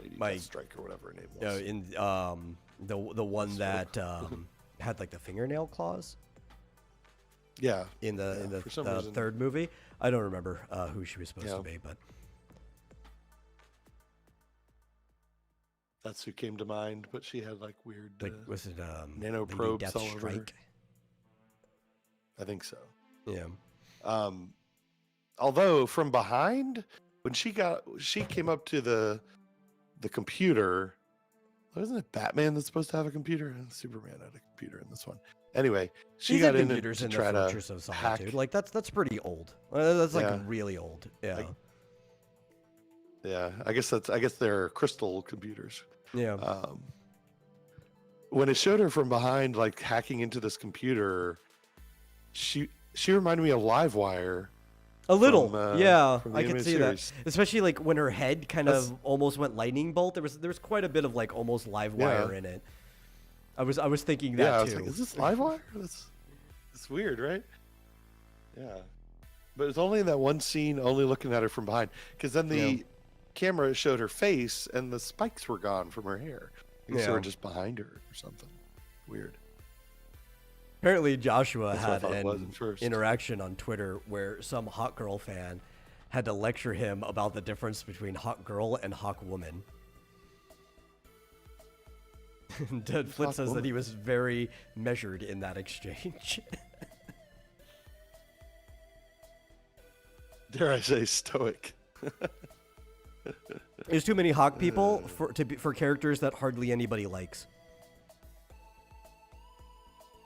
Lady Mike. Death Strike or whatever her name No, was. in the one that had like the fingernail claws Yeah. in the for some reason. third movie. I don't remember who she was supposed Yeah. to be, but That's who came to mind, but she had like weird like was it nano Lady probes all over her. Deathstrike? I think so. Yeah. Although from behind, when she came up to the computer, wasn't it Batman that's supposed to have a computer? And Superman had a computer in this one. Anyway, she These got are in computers to in try the to Fortress of hack. Solitude. Like that's pretty old. That's like Yeah. really old. Yeah. Yeah, I guess they're crystal computers. Yeah. When it showed her from behind, like hacking into this computer, she reminded me of Livewire. A little, from, yeah, from the I could animated see series. that. Especially like when her head kind That's- of almost went lightning bolt. There was quite a bit of like almost live wire Yeah. in it. I was thinking Yeah, I that was too. like, is this Livewire? That's weird, right? Yeah, but it's only in that one scene, only looking at her from behind, because then the camera showed her face and the spikes were gone from her hair. I guess they Yeah. were just behind her or something. Weird. Apparently, Joshua That's what I had thought it was an at first. interaction on Twitter where some hot girl fan had to lecture him about the difference between hot girl and hawk woman. Dead Flip Hawk says that woman? he was very measured in that exchange. Dare I say stoic? There's too many hawk people for characters that hardly anybody likes.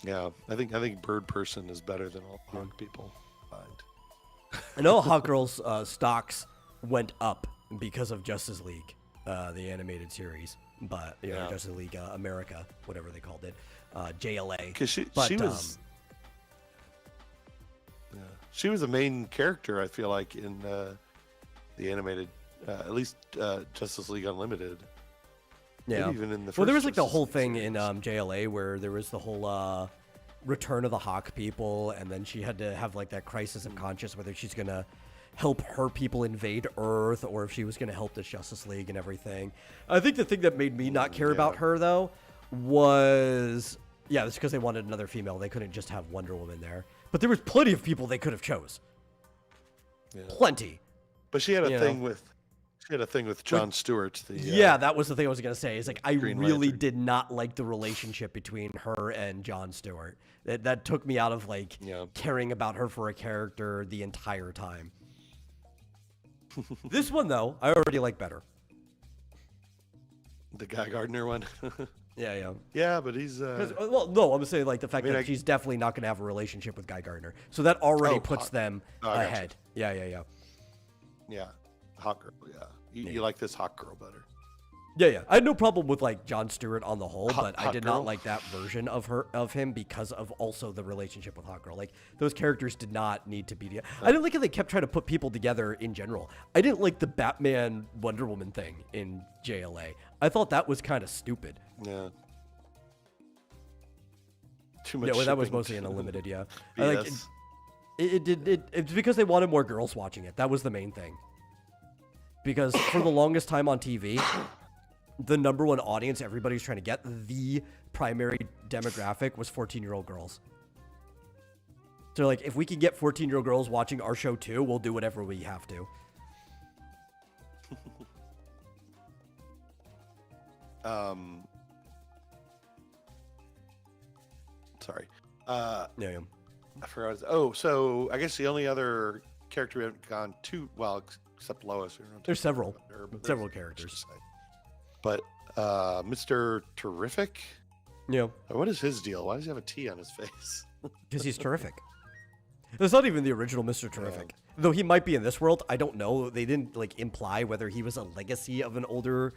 Yeah, I think Bird Person is better than all Hawk people. I know Hawk Girl's stocks went up because of Justice League, the animated series, but Yeah. Justice League America, whatever they called it, JLA. Because she But, was, she was a main character. I feel like in the animated, at least Justice League Unlimited. Yeah. Maybe even in the Well, there first was like the Justice whole League thing in series. JLA where there was the whole return of the Hawk people, and then she had to have like that crisis of conscience whether she's gonna help her people invade Earth or if she was gonna help the Justice League and everything. I think the thing that made me not care about her though was it's because they wanted another female. They couldn't just have Wonder Woman there, but there was plenty of people they could have chose. Yeah. Plenty. But she had a you thing know. with Jon Stewart. That was the thing I was going to say. Is like I Green really Lantern. did not like the relationship between her and Jon Stewart. That took me out of like caring about her for a character the entire time. This one though, I already like better. The Guy Gardner one. Yeah. Yeah, but he's Well, no, I'm saying like the fact I mean, that she's definitely not going to have a relationship with Guy Gardner, so that already puts Hawk. them Oh, I gotcha. ahead. Yeah. yeah, Hawk Girl. Yeah, you like this Hawk Girl better. Yeah. I had no problem with like Jon Stewart on the whole, but I Hot did Girl. not like that version of him because of also the relationship with Hot Girl. Like those characters did not need to be together. I didn't like how they kept trying to put people together in general. I didn't like the Batman Wonder Woman thing in JLA. I thought that was kind of stupid. Yeah. Too much. Yeah, well, that was shipping. mostly in Unlimited. Yeah, BS. It's because they wanted more girls watching it. That was the main thing. Because for the longest time on TV, the number one audience everybody's trying to get, the primary demographic was 14-year-old girls. So like, if we can get 14-year-old girls watching our show too, we'll do whatever we have to. Sorry. Yeah. I forgot. So I guess the only other character we haven't gone to, well, except Lois. We don't have to There's several. talk about her, but Several there's- characters. But Mr. Terrific. Yeah. What is his deal? Why does he have a T on his face? Because he's terrific. That's not even the original Mr. Terrific. Though he might be in this world. I don't know. They didn't like imply whether he was a legacy of an older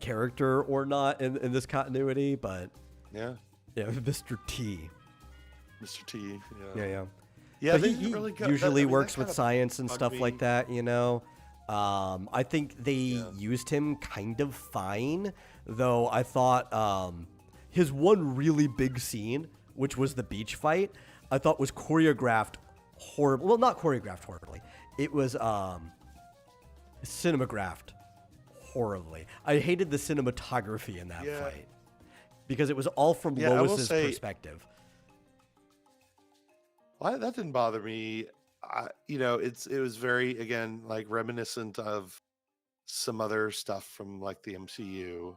character or not in this continuity, but Yeah. yeah, Mr. T. Mr. T. Yeah. Yeah, But they he didn't really go, usually that works with kinda science and bugged stuff like me. that, you know. I think they used him kind of fine, though I thought his one really big scene, which was the beach fight, I thought was choreographed horribly. Well, not choreographed horribly. It was cinematographed horribly. I hated the cinematography in that Yeah. fight because it was all from Yeah, I will Lois's say- perspective. Well, that didn't bother me. It was very, again, like reminiscent of some other stuff from like the MCU.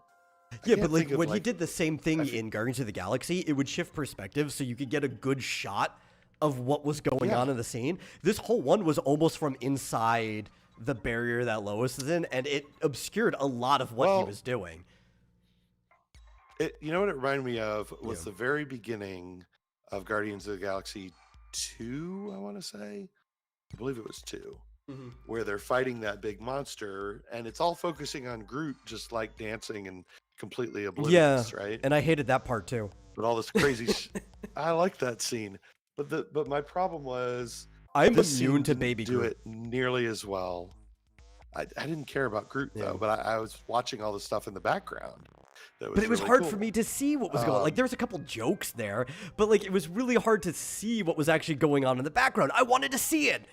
Yeah, can't but like think of, when he like- did the same thing in Guardians of the Galaxy, it would shift perspective so you could get a good shot of what was going Yeah. on in the scene. This whole one was almost from inside the barrier that Lois is in, and it obscured a lot of what he Well, was doing. You know what it reminded me of was Yeah. the very beginning of Guardians of the Galaxy 2, I want to say. I believe it was 2, where they're fighting that big monster, and it's all focusing on Groot just like dancing and completely Yeah, oblivious, right? and I hated that part too. But all this crazy I like that scene. But my problem was I'm this immune scene to didn't Baby do Groot. it nearly as well. I didn't care about Groot Yeah. though, but I was watching all the stuff in the background. But it was really hard cool. for me to see what was going on. Like, there was a couple jokes there, but like it was really hard to see what was actually going on in the background. I wanted to see it.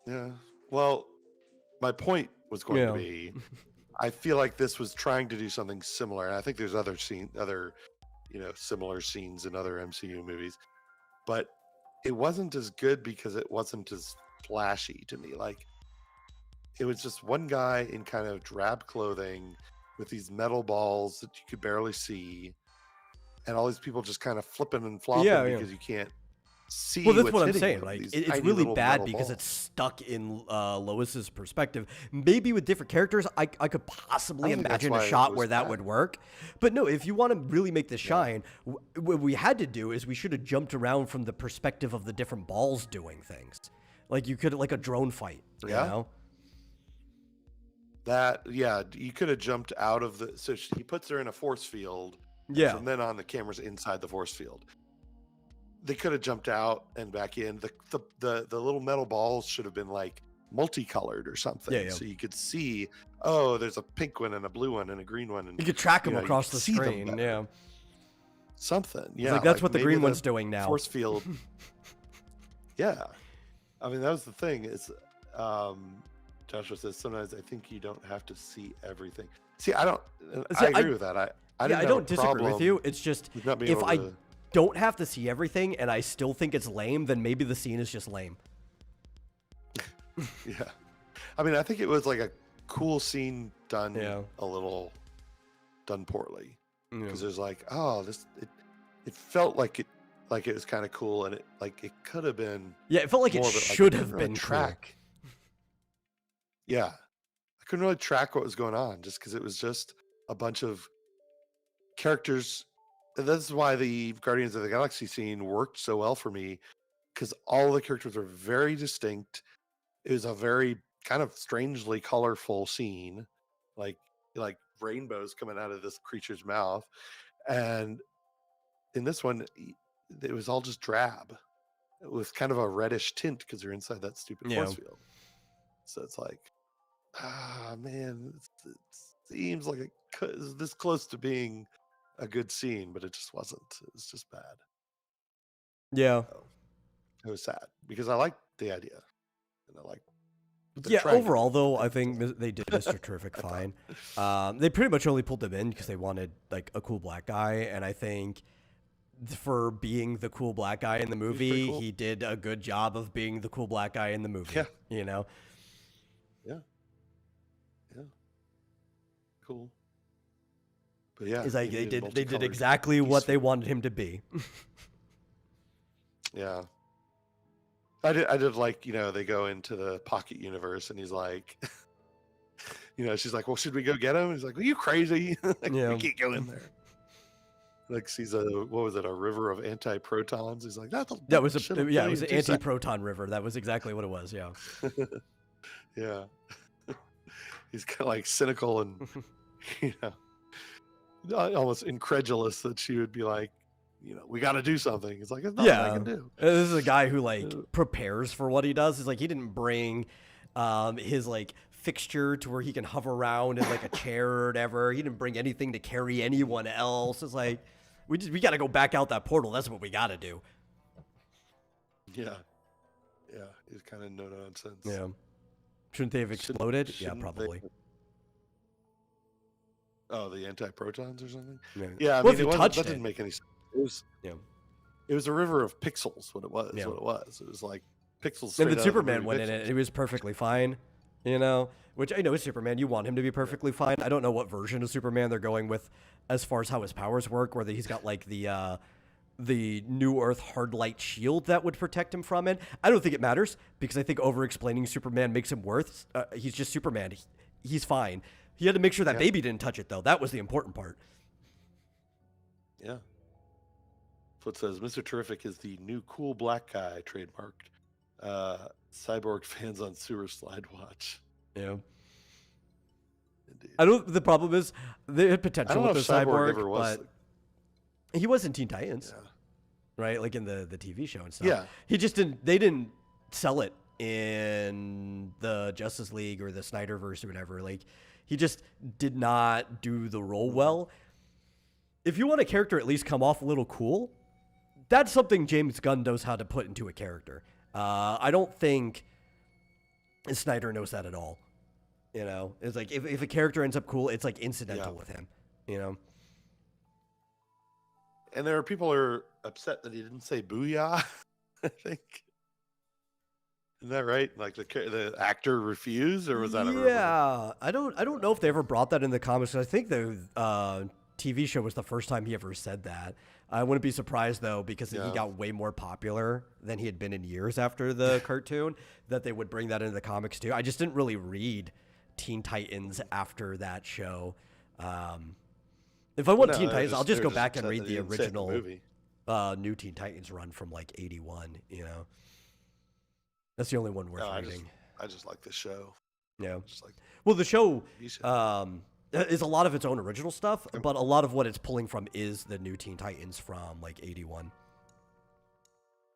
Yeah. Well, my point was going Yeah. to be, I feel like this was trying to do something similar, and I think there's other similar scenes in other MCU movies, but it wasn't as good because it wasn't as flashy to me. Like, it was just one guy in kind of drab clothing with these metal balls that you could barely see, and all these people just kind of flipping and flopping Yeah. because you can't see. Well, that's what's what I'm hitting saying. them, Like, these it's tiny really little bad metal because balls. it's stuck in Lois's perspective. Maybe with different characters, I could possibly I think that's imagine a why it shot was where that bad. would work. But no, if you want to really make this shine, what we had to do is we should have jumped around from the perspective of the different balls doing things. Like you could, like a drone fight. Yeah. You know? You could have jumped out of the. So he puts her in a force field. and Yeah. From then on, the camera's inside the force field. They could have jumped out and back in. The little metal balls should have been like multicolored or something, Yeah. so you could see. Oh, there's a pink one and a blue one and a green one, and You could track them you across could the see them screen. better. Yeah. something. It's Yeah, like that's what the maybe green one's doing now. Force field. Yeah, I mean that was the thing. Is Joshua says sometimes I think you don't have to see everything. See, I don't. See, I agree with that. I Yeah, I don't disagree with you. It's just with not being if able I to- don't have to see everything and I still think it's lame, then maybe the scene is just lame. Yeah, I mean, I think it was like a cool scene done Yeah. a little done poorly Yeah. because there's like, oh, it felt like it was kind of cool, and it could have been Yeah, it felt like it more of it, like, should I have couldn't really been cool. track. Yeah, I couldn't really track what was going on just because it was just a bunch of characters. And that's why the Guardians of the Galaxy scene worked so well for me, because all the characters are very distinct. It was a very kind of strangely colorful scene. Like like rainbows coming out of this creature's mouth, and in this one, it was all just drab with kind of a reddish tint because they're inside that stupid force field. So it's like, man, it seems like it was this close to being a good scene, but it just wasn't. It was just bad. Yeah. So it was sad because I liked the idea, and I like. Yeah, overall though, I think they did Mr. Terrific fine. They pretty much only pulled him in because they wanted like a cool black guy, and I think for being the cool black guy in the movie, cool. He did a good job of being the cool black guy in the movie. Yeah. You know? Yeah. Yeah. Cool. But yeah. It's like they did exactly what they wanted him to be. Yeah. I did like, they go into the pocket universe and he's like, she's like, well, should we go get him? He's like, are you crazy? We can't go in there. Like sees a river of anti-protons. He's like, it was an anti-proton river. That was exactly what it was. Yeah. Yeah. He's kind of like cynical and, almost incredulous that she would be like, we got to do something. It's like, it's nothing I can do. This is a guy who prepares for what he does. It's like, he didn't bring his fixture to where he can hover around in a chair or whatever. He didn't bring anything to carry anyone else. It's like, we got to go back out that portal. That's what we got to do. Yeah. Yeah. It's kind of no nonsense. Yeah. Shouldn't they have exploded? Yeah, probably. Oh, the anti-protons or something? Yeah. I mean, that didn't make any sense. It was a river of pixels. What it was. Yeah. What it was. It was like pixels. And the Superman went in it. He was perfectly fine. Which I know is Superman. You want him to be perfectly fine. I don't know what version of Superman they're going with as far as how his powers work. Whether he's got the New Earth hard light shield that would protect him from it. I don't think it matters because I think over-explaining Superman makes him worse. He's just Superman. He's fine. He had to make sure that baby didn't touch it, though. That was the important part. Yeah. So it says, Mr. Terrific is the new cool black guy, trademarked. Cyborg fans on sewer slide watch. Yeah. Indeed. The problem is they had potential with the Cyborg, but he was in Teen Titans, right? Like in the TV show and stuff. Yeah. They didn't sell it in the Justice League or the Snyderverse or whatever. Like, he just did not do the role well. If you want a character at least come off a little cool, that's something James Gunn knows how to put into a character. I don't think Snyder knows that at all. It's like if a character ends up cool, it's like incidental with him, And there are people who are upset that he didn't say booyah, I think. Isn't that right? Like the actor refused, or was that a rumor? Yeah, I don't know if they ever brought that in the comics. I think the TV show was the first time he ever said that. I wouldn't be surprised though, because he got way more popular than he had been in years after the cartoon, that they would bring that into the comics too. I just didn't really read Teen Titans after that show. If I want Teen Titans, I'll just go back and read the original New Teen Titans run from like 81, That's the only one worth reading. I just like the show. Yeah. Like, well, the show is a lot of its own original stuff, but a lot of what it's pulling from is the New Teen Titans from like 81.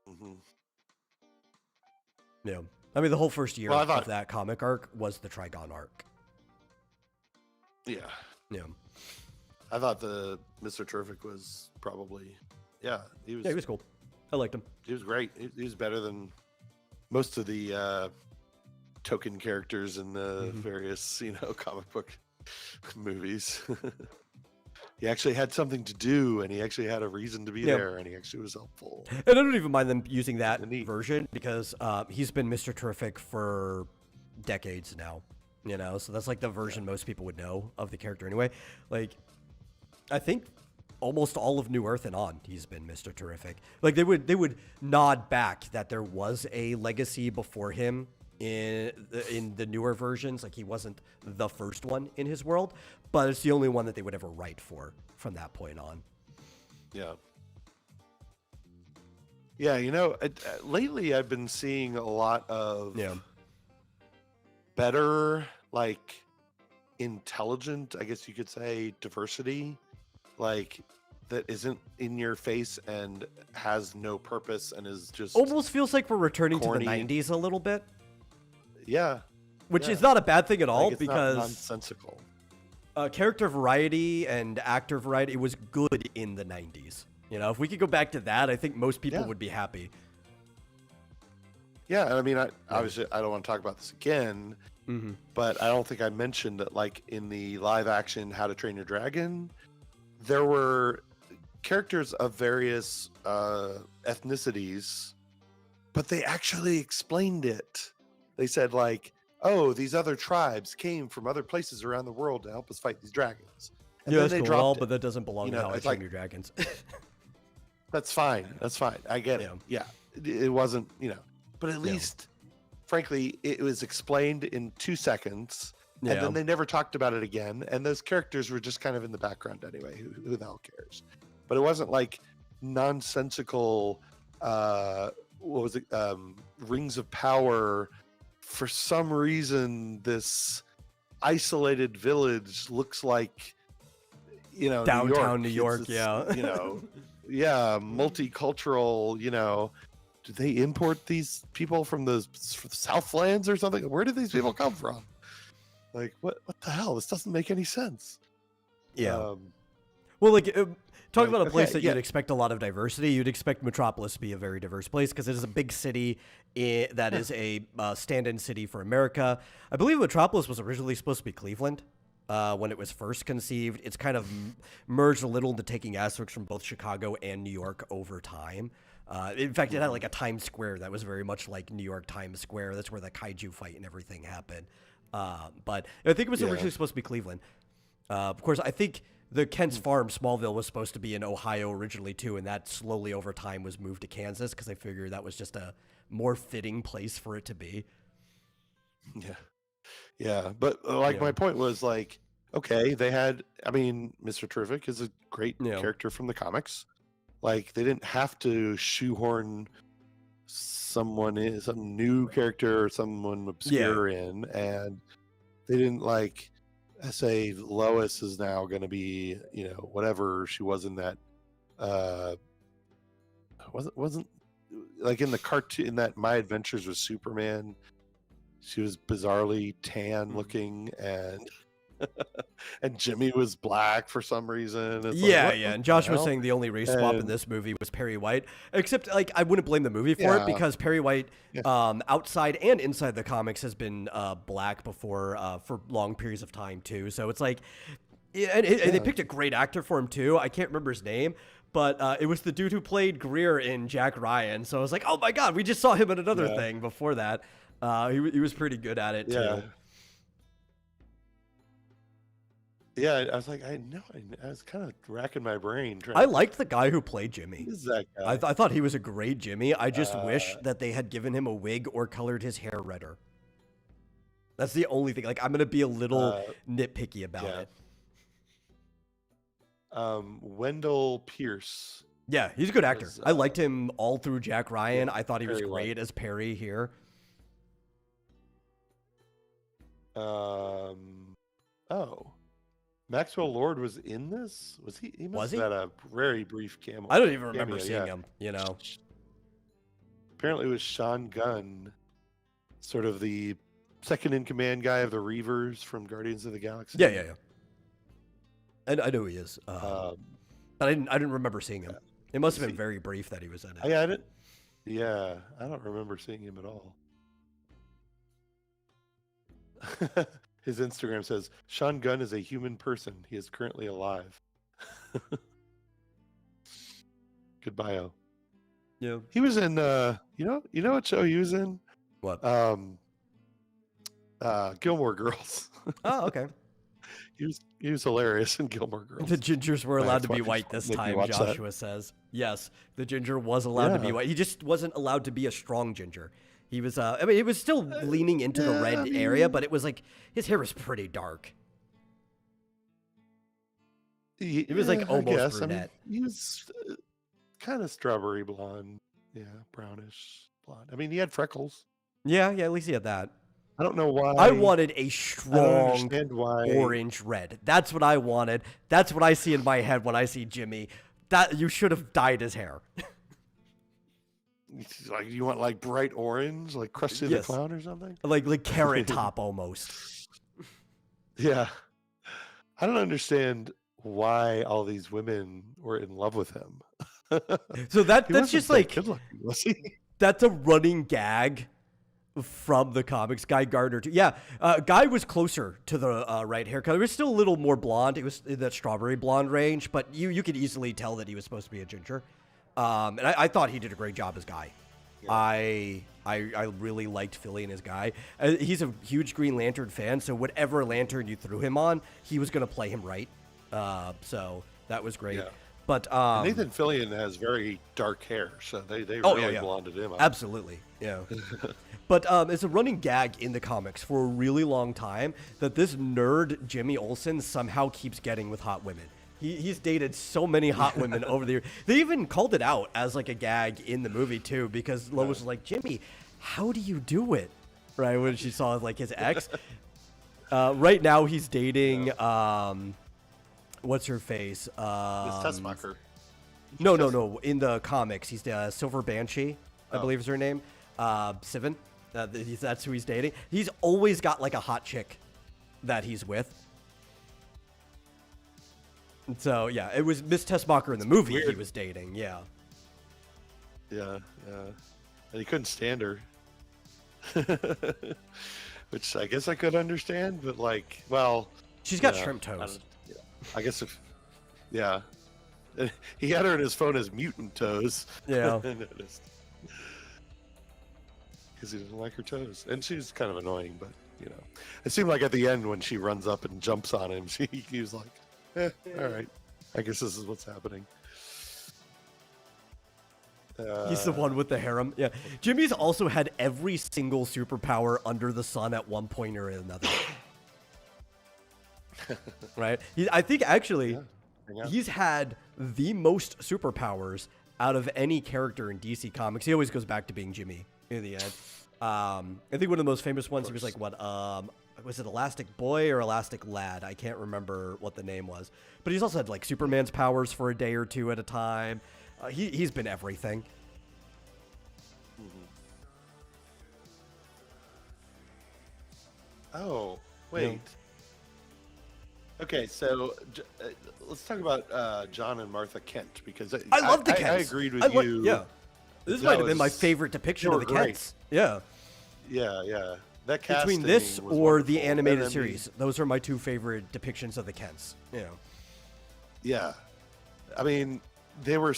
Mm-hmm. Yeah. I mean, the whole first year of that comic arc was the Trigon arc. Yeah. Yeah. I thought the Mr. Terrific was probably, he was cool. I liked him. He was great. He was better than most of the token characters in the various, comic book movies. He actually had something to do, and he actually had a reason to be there, and he actually was helpful. And I don't even mind them using that version because he's been Mr. Terrific for decades now, so that's like the version most people would know of the character anyway. Like, I think almost all of New Earth and on, he's been Mr. Terrific. Like, they would nod back that there was a legacy before him in the newer versions. Like, he wasn't the first one in his world, but it's the only one that they would ever write for from that point on. Yeah. Yeah, lately I've been seeing a lot of better, like, intelligent, I guess you could say, diversity, like that isn't in your face and has no purpose and is just Almost feels like we're returning corny. to the 90s a little bit. Yeah. Which is not a bad thing at all, Like, it's because not nonsensical. Character variety and actor variety was good in the 90s. You know, if we could go back to that, I think most people would be happy. Yeah, and I mean, obviously, I don't want to talk about this again, but I don't think I mentioned that, like, in the live action How to Train Your Dragon, there were characters of various ethnicities, but they actually explained it. They said, like, oh, these other tribes came from other places around the world to help us fight these dragons. And Yeah, then that's they cool, dropped it. but that doesn't belong to How I it's Train like- Your Dragons. That's fine. That's fine. I get it. Yeah. It wasn't, but at least, frankly, it was explained in 2 seconds, and then they never talked about it again. And those characters were just kind of in the background anyway. Who the hell cares? But it wasn't like nonsensical, what was it? Rings of Power. For some reason, this isolated village looks like, Downtown New York, It's yeah. yeah, multicultural, did they import these people from the Southlands or something? Where did these people come from? Like, what the hell? This doesn't make any sense. Yeah. Well, like, talking about a place okay, that you'd expect a lot of diversity, you'd expect Metropolis to be a very diverse place because it is a big city that is a stand-in city for America. I believe Metropolis was originally supposed to be Cleveland when it was first conceived. It's kind of merged a little into taking aspects from both Chicago and New York over time. In fact, it had like a Times Square that was very much like New York Times Square. That's where the kaiju fight and everything happened. But I think it was originally supposed to be Cleveland. Of course, I think the Kent's Farm, Smallville, was supposed to be in Ohio originally too, and that slowly over time was moved to Kansas because I figured that was just a more fitting place for it to be. Yeah. But my point was like, okay, they had, I mean, Mr. Terrific is a great character from the comics. Like, they didn't have to shoehorn some new character or someone obscure in, and they didn't like say Lois is now going to be, whatever she was in that. Wasn't like in the cartoon, in that My Adventures with Superman. She was bizarrely tan looking, and and Jimmy was black for some reason. It's And Josh was saying the only race swap in this movie was Perry White. Except, like, I wouldn't blame the movie for it because Perry White, outside and inside the comics, has been black before for long periods of time too. So it's like, and they picked a great actor for him too. I can't remember his name, but it was the dude who played Greer in Jack Ryan. So I was like, oh my god, we just saw him in another thing before that. He was pretty good at it too. Yeah, I was like, I was kind of racking my brain. I liked the guy who played Jimmy. Who's that guy? I thought he was a great Jimmy. I just wish that they had given him a wig or colored his hair redder. That's the only thing. Like, I'm going to be a little nitpicky about it. Wendell Pierce. Yeah, he's a good actor. I liked him all through Jack Ryan. I thought he was great as Perry here. Maxwell Lord was in this? Was he? He must have had a very brief cameo. I don't even remember seeing him, Apparently it was Sean Gunn, sort of the second in command guy of the Reavers from Guardians of the Galaxy. Yeah. And I know who he is. But I didn't remember seeing him. It must have been very brief that he was in it. I don't remember seeing him at all. His Instagram says, Sean Gunn is a human person. He is currently alive. Good bio. Yeah. He was in you know what show he was in? What? Gilmore Girls. Oh, okay. He was hilarious in Gilmore Girls. The gingers were allowed to be white this time, Joshua says. Yes, the ginger was allowed to be white. He just wasn't allowed to be a strong ginger. He was, he was still leaning into the red area, but it was like, his hair was pretty dark. It was like almost brunette. He was kind of strawberry blonde. Yeah, brownish blonde. I mean, he had freckles. Yeah, at least he had that. I don't know why. I wanted a I don't strong understand why. orange red. That's what I wanted. That's what I see in my head when I see Jimmy. That you should have dyed his hair. Like you want like bright orange, like Krusty the Clown or something? like carrot top almost. Yeah. I don't understand why all these women were in love with him. So that's just like good looking, was he? that's a running gag from the comics. Guy Gardner too. Yeah, Guy was closer to the right haircut. It was still a little more blonde. It was in that strawberry blonde range, but you could easily tell that he was supposed to be a ginger. And I thought he did a great job as Guy. Yeah. I really liked Fillion as Guy. He's a huge Green Lantern fan, so whatever lantern you threw him on, he was going to play him right. So that was great. Yeah. But Nathan Fillion has very dark hair, so they really blonded him up. Absolutely, yeah. But it's a running gag in the comics for a really long time that this nerd Jimmy Olsen somehow keeps getting with hot women. He's dated so many hot women over the years. They even called it out as like a gag in the movie too, because Lois was like, Jimmy, how do you do it? Right, when she saw like his ex. Right now he's dating what's her face? Miss Tessmacher. No. In the comics, he's Silver Banshee, I believe is her name. Sivan. That's who he's dating. He's always got like a hot chick that he's with. And so yeah, it was Miss Tessmacher in the movie he was dating. Yeah. Yeah, and he couldn't stand her. Which I guess I could understand, but like, well, she's got shrimp toes. I guess if, yeah. He had her in his phone as mutant toes. Yeah. I noticed. Because he didn't like her toes. And she's kind of annoying, but, you know. It seemed like at the end when she runs up and jumps on him, he was like, all right. I guess this is what's happening. He's the one with the harem. Yeah. Jimmy's also had every single superpower under the sun at one point or another. Right? I think actually he's had the most superpowers out of any character in DC Comics. He always goes back to being Jimmy in the end. I think one of the most famous ones, he was like, what, was it Elastic Boy or Elastic Lad? I can't remember what the name was. But he's also had like Superman's powers for a day or two at a time. He's been everything. Oh, wait. Yeah. Okay, so let's talk about John and Martha Kent, because I love the Kents. I agreed with you. Yeah, this might have been my favorite depiction of the Kents. Yeah. Yeah. That between this or the animated series, those are my two favorite depictions of the Kents. Yeah. Yeah, I mean, they were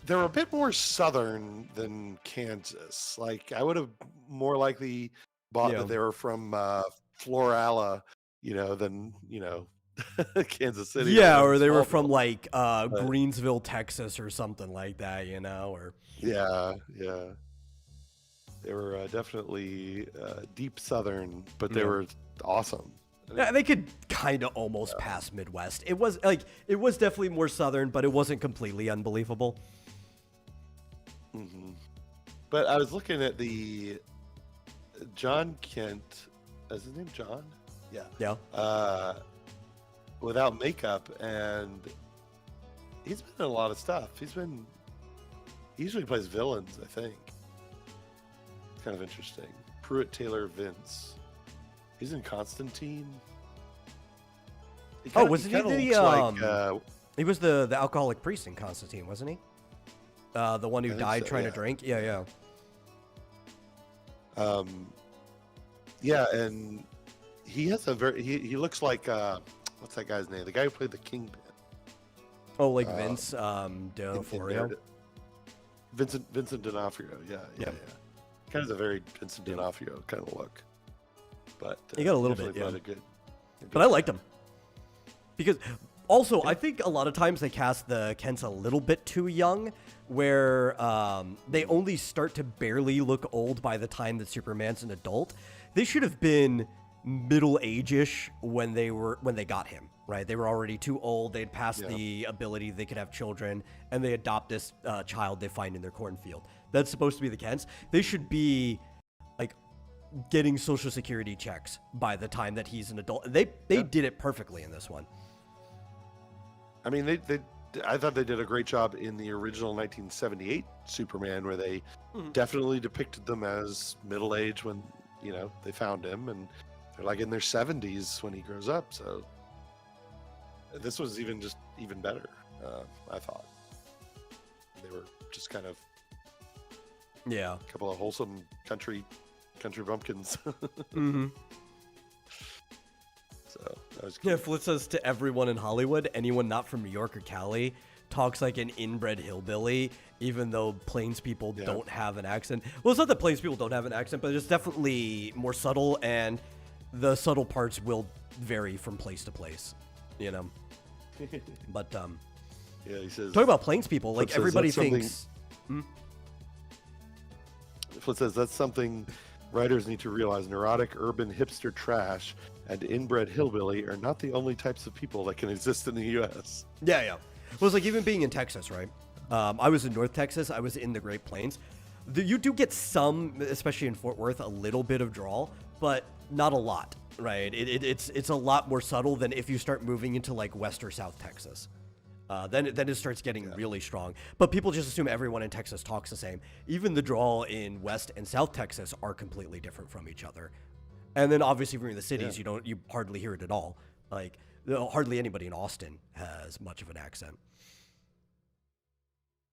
they're a bit more southern than Kansas. Like, I would have more likely bought that they were from Florala, than Kansas City. Yeah, or they were from like Greensville, Texas, or something like that. Or yeah. They were definitely deep southern, but they were awesome. Yeah, they could kind of almost pass Midwest. It was definitely more southern, but it wasn't completely unbelievable. Mm-hmm. But I was looking at the John Kent. Is his name John? Yeah. Without makeup, and he's been in a lot of stuff. He usually plays villains, I think. It's kind of interesting. Pruitt Taylor Vince. He's in Constantine. Wasn't he the he was the alcoholic priest in Constantine, wasn't he? The one who died trying to drink. Yeah. Yeah, and he has a he looks like what's that guy's name? The guy who played the Kingpin. Oh, like Vince D'Onofrio. Vincent D'Onofrio. Yeah. Kind of a very Vincent D'Onofrio kind of look. But he got a little bit, good. But I liked him because also I think a lot of times they cast the Kents a little bit too young, where they only start to barely look old by the time that Superman's an adult. They should have been middle age-ish when they got him. Right, they were already too old. They'd passed the ability they could have children, and they adopt this child they find in their cornfield. That's supposed to be the Kents. They should be like getting Social Security checks by the time that he's an adult. They did it perfectly in this one. I mean, I thought they did a great job in the original 1978 Superman, where they definitely depicted them as middle-aged when, they found him, and they're like in their 70s when he grows up. So this was even better, I thought. They were just kind of a couple of wholesome country bumpkins. Mm-hmm. So that was Yeah, Flint says to everyone in Hollywood, anyone not from New York or Cali talks like an inbred hillbilly, even though Plains people don't have an accent. Well, it's not that Plains people don't have an accent, but it's definitely more subtle, and the subtle parts will vary from place to place, But yeah, he says. Talking about Plains people, like everybody thinks. Flint says that's something writers need to realize. Neurotic urban hipster trash and inbred hillbilly are not the only types of people that can exist in the U.S. Yeah. Well, it's like even being in Texas, right? I was in North Texas. I was in the Great Plains. You do get some, especially in Fort Worth, a little bit of drawl, but not a lot, right? It's a lot more subtle than if you start moving into like West or South Texas. Then it starts getting really strong. But people just assume everyone in Texas talks the same. Even the drawl in West and South Texas are completely different from each other. And then obviously if you're in the cities, you hardly hear it at all. Like hardly anybody in Austin has much of an accent.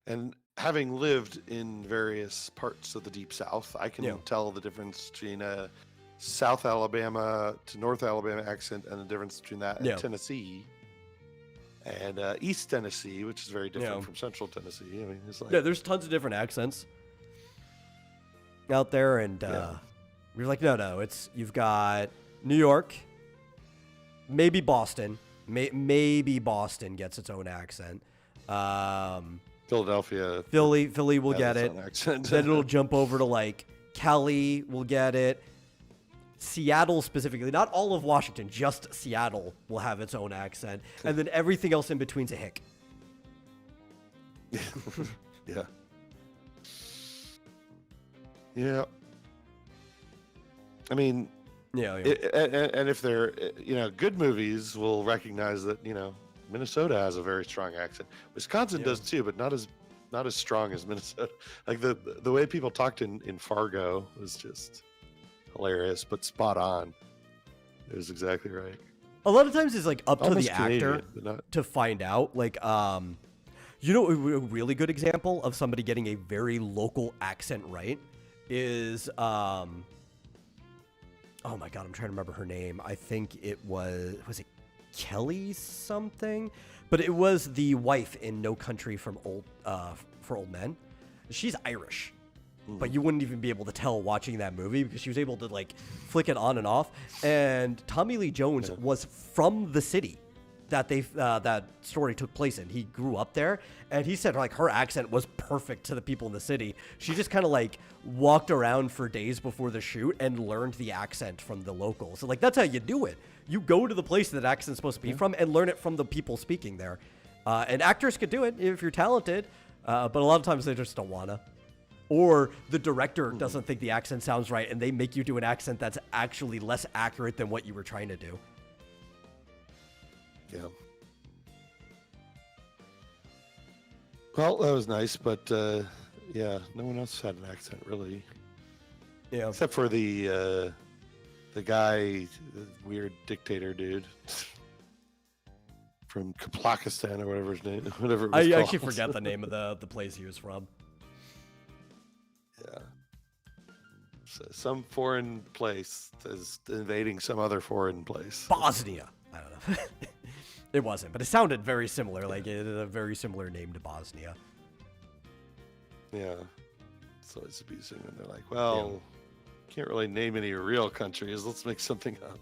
And having lived in various parts of the Deep South, I can tell the difference between a South Alabama to North Alabama accent and the difference between that and Tennessee and East Tennessee, which is very different from Central Tennessee. I mean, it's like there's tons of different accents out there, and you're like, no, you've got New York, maybe Boston, maybe Boston gets its own accent. Philadelphia, Philly will get it. Then it'll jump over to like Cali will get it. Seattle specifically, not all of Washington, just Seattle will have its own accent, and then everything else in between's a hick. Yeah. I mean, and if they're, good movies will recognize that, Minnesota has a very strong accent. Wisconsin does too, but not as strong as Minnesota. Like the way people talked in Fargo was just hilarious, but spot on. It was exactly right. A lot of times it's like up Almost to the actor to find out. Like, a really good example of somebody getting a very local accent right is, oh my God, I'm trying to remember her name. I think it was it Kelly something? But it was the wife in No Country for Old Men. She's Irish. But you wouldn't even be able to tell watching that movie because she was able to like flick it on and off. And Tommy Lee Jones was from the city that that story took place in. He grew up there, and he said like her accent was perfect to the people in the city. She just kind of like walked around for days before the shoot and learned the accent from the locals. So like that's how you do it. You go to the place that accent's supposed to be from and learn it from the people speaking there. And actors could do it if you're talented, but a lot of times they just don't wanna. Or the director doesn't think the accent sounds right, and they make you do an accent that's actually less accurate than what you were trying to do. Yeah. Well, that was nice, but no one else had an accent really. Yeah. Except for the guy, the weird dictator dude from Kazakhstan or whatever his name, whatever it was I called. actually forgot the name of the place he was from. Yeah. So some foreign place is invading some other foreign place. Bosnia. I don't know. It wasn't, but it sounded very similar. Like it had a very similar name to Bosnia. Yeah. So it's abusing, and they're like, well, can't really name any real countries. Let's make something up.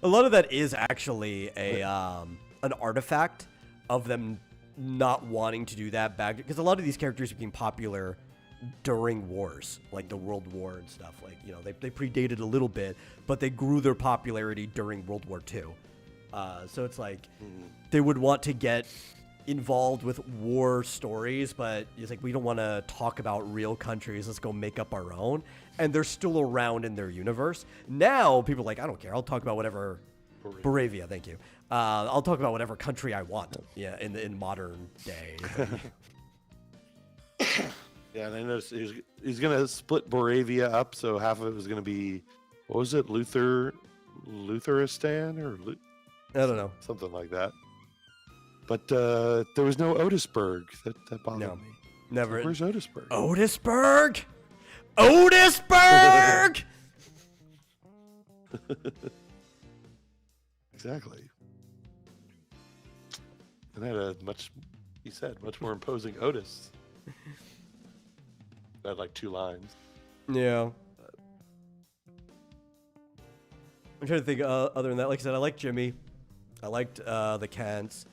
A lot of that is actually an artifact of them not wanting to do that back, because a lot of these characters became popular during wars, like the World War and stuff. Like, you know, they predated a little bit, but they grew their popularity during World War II. So it's like they would want to get involved with war stories, but it's like, we don't want to talk about real countries. Let's go make up our own. and they're still around in their universe. Now people are like, I don't care. I'll talk about whatever. Boravia, thank you. I'll talk about whatever country I want. Yeah, in modern day. Yeah, and I noticed he's going to split Boravia up, so half of it was going to be, what was it, Lutheristan or I don't know, something like that. But there was no Otisburg. That bothered me. Never. Where's Otisburg? Otisburg. Otisburg. Exactly. And that had much more imposing Otis. Had like 2 lines. Yeah. I'm trying to think other than that. Like I said, I like Jimmy. I liked the Kents.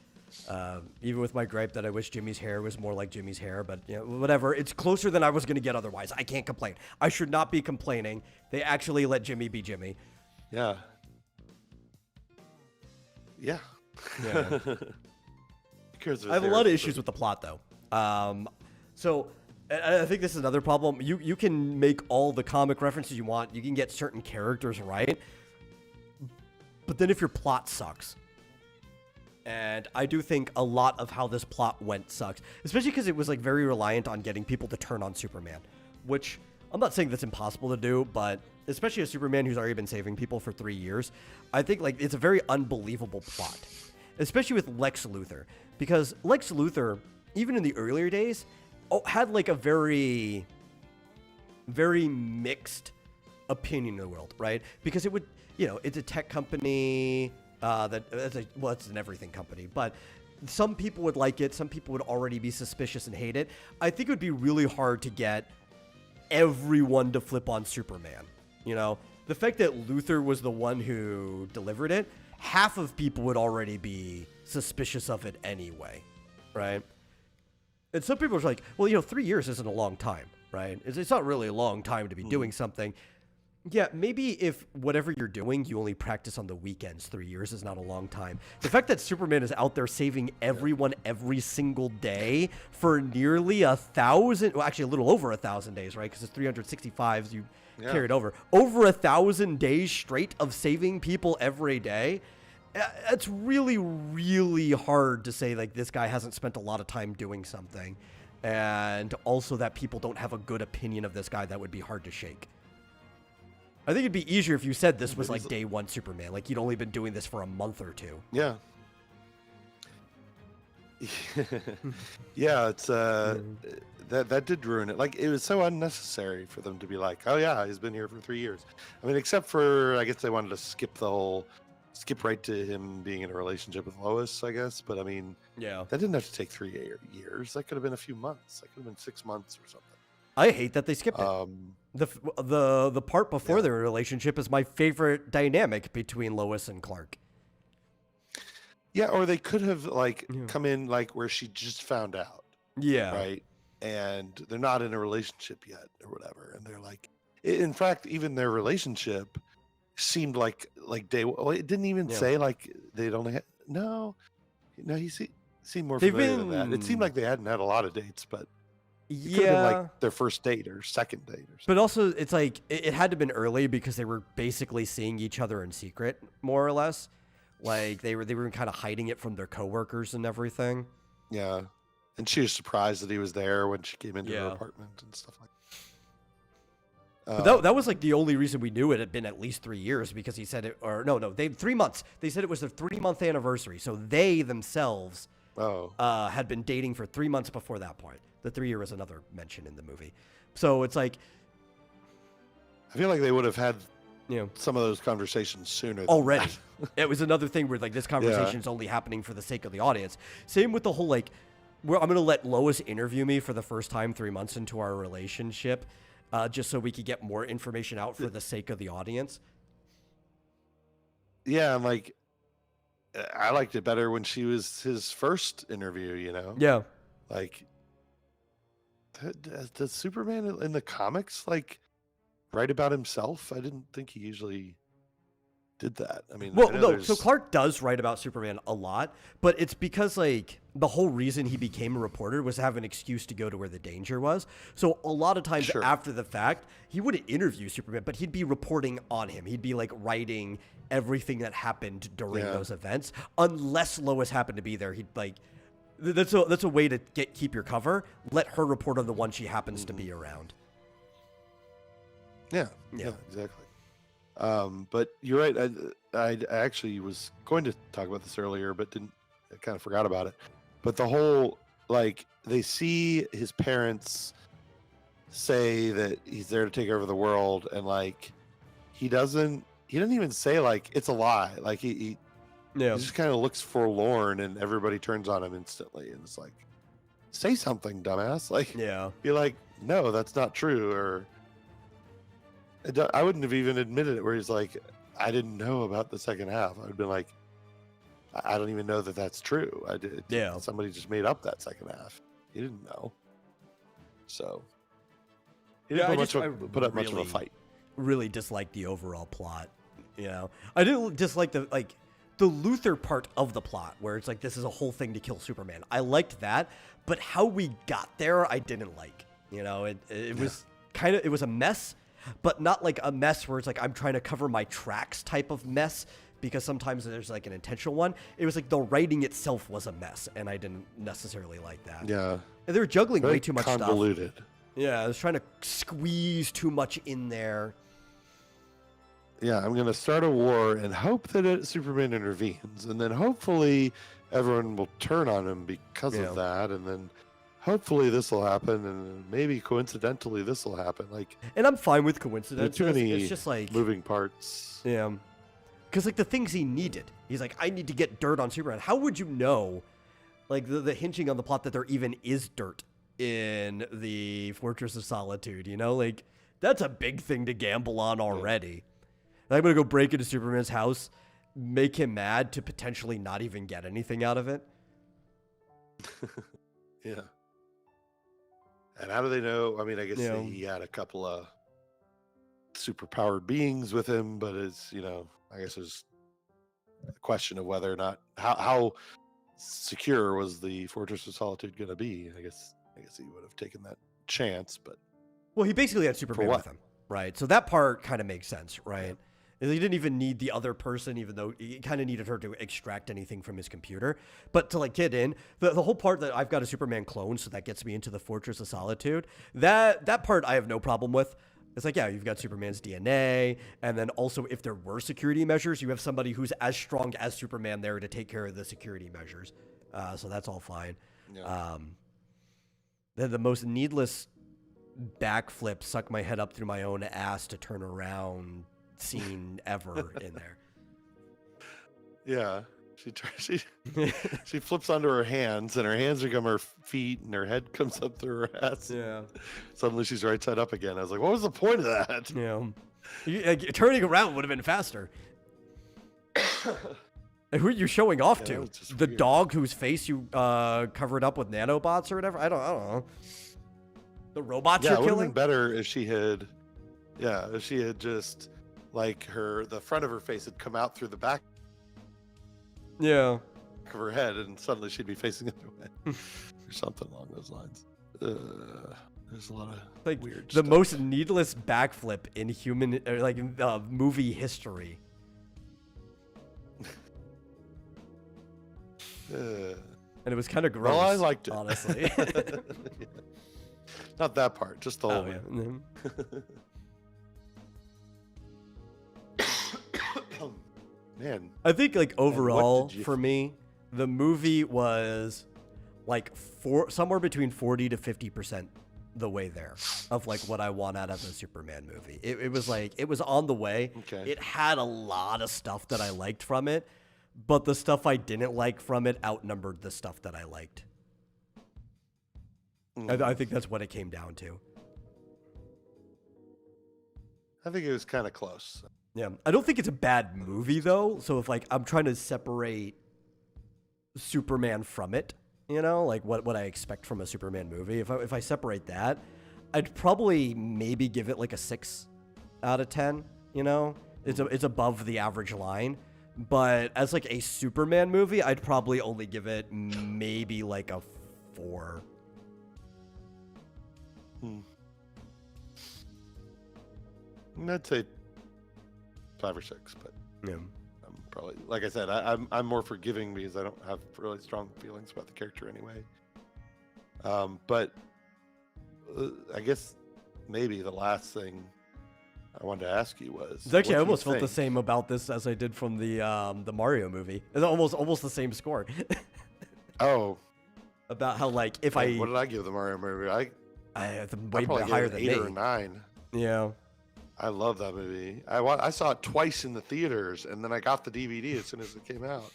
Even with my gripe that I wish Jimmy's hair was more like Jimmy's hair, but you know, whatever. It's closer than I was going to get otherwise. I can't complain. I should not be complaining. They actually let Jimmy be Jimmy. Yeah. Yeah. Yeah. I have a lot of issues with the plot, though. So I think this is another problem. You can make all the comic references you want. You can get certain characters right. But then if your plot sucks. And I do think a lot of how this plot went sucks. Especially because it was like very reliant on getting people to turn on Superman. Which, I'm not saying that's impossible to do, but especially a Superman who's already been saving people for 3 years, I think like it's a very unbelievable plot. Especially with Lex Luthor. Because Lex Luthor, even in the earlier days, had like a very, very mixed opinion of the world, right? Because it would, you know, it's a tech company it's an everything company, but some people would like it. Some people would already be suspicious and hate it. I think it would be really hard to get everyone to flip on Superman. You know, the fact that Luthor was the one who delivered it, half of people would already be suspicious of it anyway, right? And some people are like, well, you know, 3 years isn't a long time, right? It's not really a long time to be doing something. Yeah, maybe if whatever you're doing, you only practice on the weekends, 3 years is not a long time. The fact that Superman is out there saving everyone every single day for nearly 1,000, well, actually a little over 1,000 days, right? Because it's 365, you carry it over. Over 1,000 days straight of saving people every day. It's really, really hard to say, like, this guy hasn't spent a lot of time doing something. And also that people don't have a good opinion of this guy that would be hard to shake. I think it'd be easier if you said this was like day one Superman, like you'd only been doing this for a month or two. Yeah. Yeah, it's that did ruin it. Like it was so unnecessary for them to be like, oh yeah, he's been here for 3 years. I mean, except for I guess they wanted to skip right to him being in a relationship with Lois, I guess. But I mean, yeah, that didn't have to take 3 years. That could have been a few months. That could have been 6 months or something. I hate that they skipped it. The part before their relationship is my favorite dynamic between Lois and Clark. Yeah, or they could have like come in like where she just found out. Yeah. Right. And they're not in a relationship yet or whatever. And they're like, in fact, even their relationship seemed like day one. Well, it didn't even say like they'd only had, no, he seemed more familiar than that. It seemed like they hadn't had a lot of dates, but it could have been like their first date or second date or something. But also, it's like, it had to have been early because they were basically seeing each other in secret, more or less. Like, they were kind of hiding it from their coworkers and everything. Yeah. And she was surprised that he was there when she came into her apartment and stuff like that. But that was like the only reason we knew it had been at least 3 years, because he said it, or no, 3 months. They said it was their 3-month anniversary. So they themselves had been dating for 3 months before that point. The 3 year is another mention in the movie. So it's like, I feel like they would have had some of those conversations sooner. Already. It was another thing where like this conversation is only happening for the sake of the audience. Same with the whole like, where I'm going to let Lois interview me for the first time 3 months into our relationship, just so we could get more information out for the sake of the audience. Yeah, and like, I liked it better when she was his first interview, Yeah. Like, does Superman in the comics like write about himself? I didn't think he usually did that. I mean, Well, I know no. there's... So Clark does write about Superman a lot, but it's because like the whole reason he became a reporter was to have an excuse to go to where the danger was. So a lot of times Sure. after the fact, he wouldn't interview Superman, but he'd be reporting on him. He'd be like writing everything that happened during those events, unless Lois happened to be there. He'd like that's a way to keep your cover. Let her report on the one she happens to be around. Yeah, exactly. But you're right. I actually was going to talk about this earlier, but didn't. I kind of forgot about it. But the whole, like, they see his parents say that he's there to take over the world, and like, he doesn't even say like it's a lie. Like he just kind of looks forlorn, and everybody turns on him instantly, and it's like, say something, dumbass. Like, be like, no, that's not true, or. I wouldn't have even admitted it, where he's like, I didn't know about the second half. I would have been like, I don't even know that that's true. I did. Yeah. Somebody just made up that second half. He didn't know. So he didn't put up much of a fight. Really disliked the overall plot. You know, I didn't dislike the Luthor part of the plot, where it's like, this is a whole thing to kill Superman. I liked that, but how we got there, I didn't like. You know, it was it was a mess. But not like a mess where it's like I'm trying to cover my tracks type of mess, because sometimes there's like an intentional one. It was like the writing itself was a mess, and I didn't necessarily like that. Yeah. And they were juggling way too much convoluted stuff. Yeah, I was trying to squeeze too much in there. Yeah, I'm going to start a war and hope that Superman intervenes, and then hopefully everyone will turn on him because of that, and then hopefully this will happen, and maybe coincidentally this will happen. Like, and I'm fine with coincidence. Too many it's just like moving parts. Yeah, because like the things he needed, he's like, I need to get dirt on Superman. How would you know? Like the hinging on the plot that there even is dirt in the Fortress of Solitude. You know, like that's a big thing to gamble on already. And I'm gonna go break into Superman's house, make him mad to potentially not even get anything out of it. Yeah. And how do they know? I mean, I guess he had a couple of superpowered beings with him, but it's, I guess there's a question of whether or not, how secure was the Fortress of Solitude going to be? I guess he would have taken that chance, but. Well, he basically had Superman with him, right? So that part kind of makes sense, right? Yeah. He didn't even need the other person, even though he kind of needed her to extract anything from his computer. But to like get in, the whole part that I've got a Superman clone, so that gets me into the Fortress of Solitude, that part I have no problem with. It's like, yeah, you've got Superman's DNA, and then also if there were security measures, you have somebody who's as strong as Superman there to take care of the security measures. So that's all fine. Yeah. The most needless backflip, suck my head up through my own ass to turn around scene ever in there. Yeah, she flips onto her hands, and her hands become her feet, and her head comes up through her ass. Yeah. Suddenly she's right side up again. I was like, what was the point of that? Yeah. Turning around would have been faster. And who are you showing off to? The weird dog whose face you covered up with nanobots or whatever? I don't know. The robots you're killing? It would have been better if she had just, like, the front of her face had come out through the back of her head, and suddenly she'd be facing the other way. Or something along those lines. There's a lot of weird the stuff. most needless backflip in movie history. And it was kind of gross. Well, I liked it, honestly. Not that part, just the whole way. Man, I think like overall for me, the movie was like somewhere between 40 to 50% the way there of like what I want out of a Superman movie. It was like, it was on the way. Okay. It had a lot of stuff that I liked from it, but the stuff I didn't like from it outnumbered the stuff that I liked. I think that's what it came down to. I think it was kind of close. Yeah. I don't think it's a bad movie though. So if like I'm trying to separate Superman from it, like what I expect from a Superman movie, if I separate that, I'd probably maybe give it like a 6 out of 10, It's above the average line. But as like a Superman movie, I'd probably only give it maybe like a 4. I'd say 5 or 6, but Yeah. I'm probably, like I said, I'm more forgiving because I don't have really strong feelings about the character anyway. But I guess maybe the last thing I wanted to ask you was, Actually, I what do you almost felt the think- same about this as I did from the Mario movie. It's almost the same score. Oh, About how like if what did I give the Mario movie? I way probably higher gave it than 8 or me. 9. Yeah. I love that movie. I saw it twice in the theaters, and then I got the DVD as soon as it came out.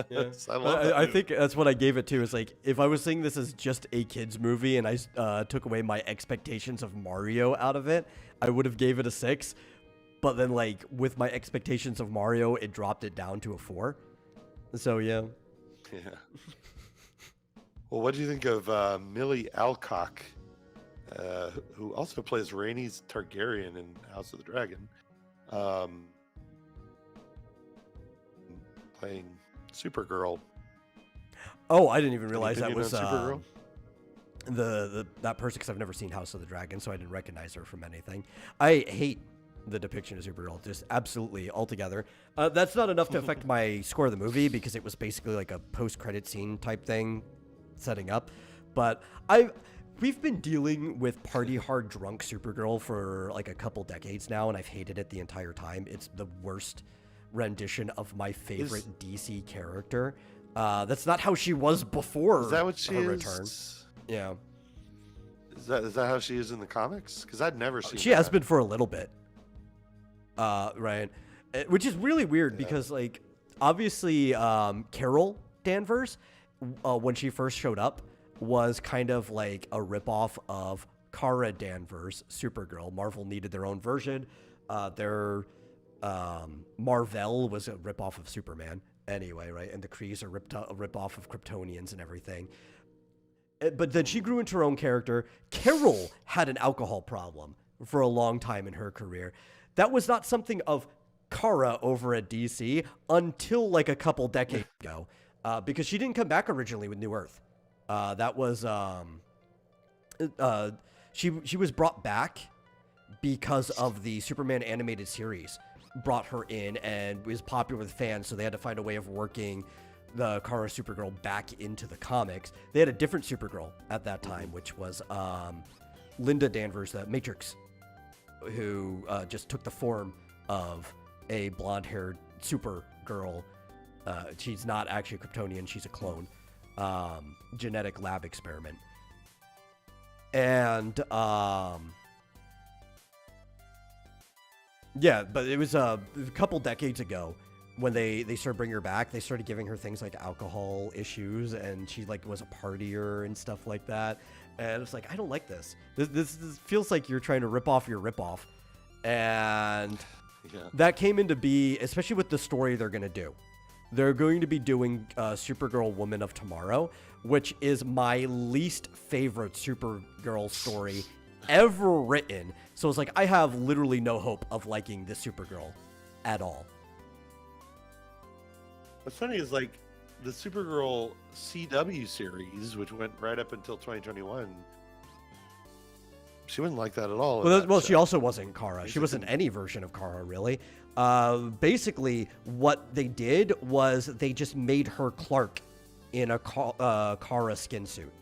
Yeah. So I love that I movie. think that's what I gave it to. Is like if I was saying this as just a kids movie and I took away my expectations of Mario out of it, I would have gave it a 6. But then like with my expectations of Mario, it dropped it down to a 4. So yeah. Yeah. Well, what do you think of Millie Alcock, who also plays Rhaenys Targaryen in House of the Dragon, playing Supergirl? Oh, I didn't even realize that opinion was on Supergirl? that person, because I've never seen House of the Dragon, so I didn't recognize her from anything. I hate the depiction of Supergirl, just absolutely altogether. That's not enough to affect my score of the movie because it was basically like a post-credit scene type thing setting up. But we've been dealing with party hard drunk Supergirl for like a couple decades now, and I've hated it the entire time. It's the worst rendition of my favorite DC character. That's not how she was before Is that what she her is? return. Yeah. Is that how she is in the comics? Because I'd never seen. She has been for a little bit. Right. Which is really weird because, like, obviously, Carol Danvers, when she first showed up, was kind of like a ripoff of Kara Danvers, Supergirl. Marvel needed their own version. Their Marvel was a ripoff of Superman anyway, right? And the Krees are a ripoff of Kryptonians and everything. But then she grew into her own character. Carol had an alcohol problem for a long time in her career. That was not something of Kara over at DC until like a couple decades ago, because she didn't come back originally with New Earth. That was she was brought back because of the Superman animated series brought her in and was popular with fans, so they had to find a way of working the Kara Supergirl back into the comics. They had a different Supergirl at that time, which was Linda Danvers, the Matrix, who just took the form of a blonde-haired Supergirl. She's not actually a Kryptonian, she's a clone. Genetic lab experiment. And yeah, but it was a couple decades ago when they started bringing her back. They started giving her things like alcohol issues, and she like was a partier and stuff like that. And it's like, I don't like this. This feels like you're trying to rip off your ripoff. And that came into be, especially with the story they're going to do. They're going to be doing Supergirl Woman of Tomorrow, which is my least favorite Supergirl story ever written. So it's like, I have literally no hope of liking this Supergirl at all. What's funny is like the Supergirl CW series, which went right up until 2021. She wasn't like that at all. Well, she also wasn't Kara. She wasn't any version of Kara, really. Basically, what they did was they just made her Clark in a Kara skin suit,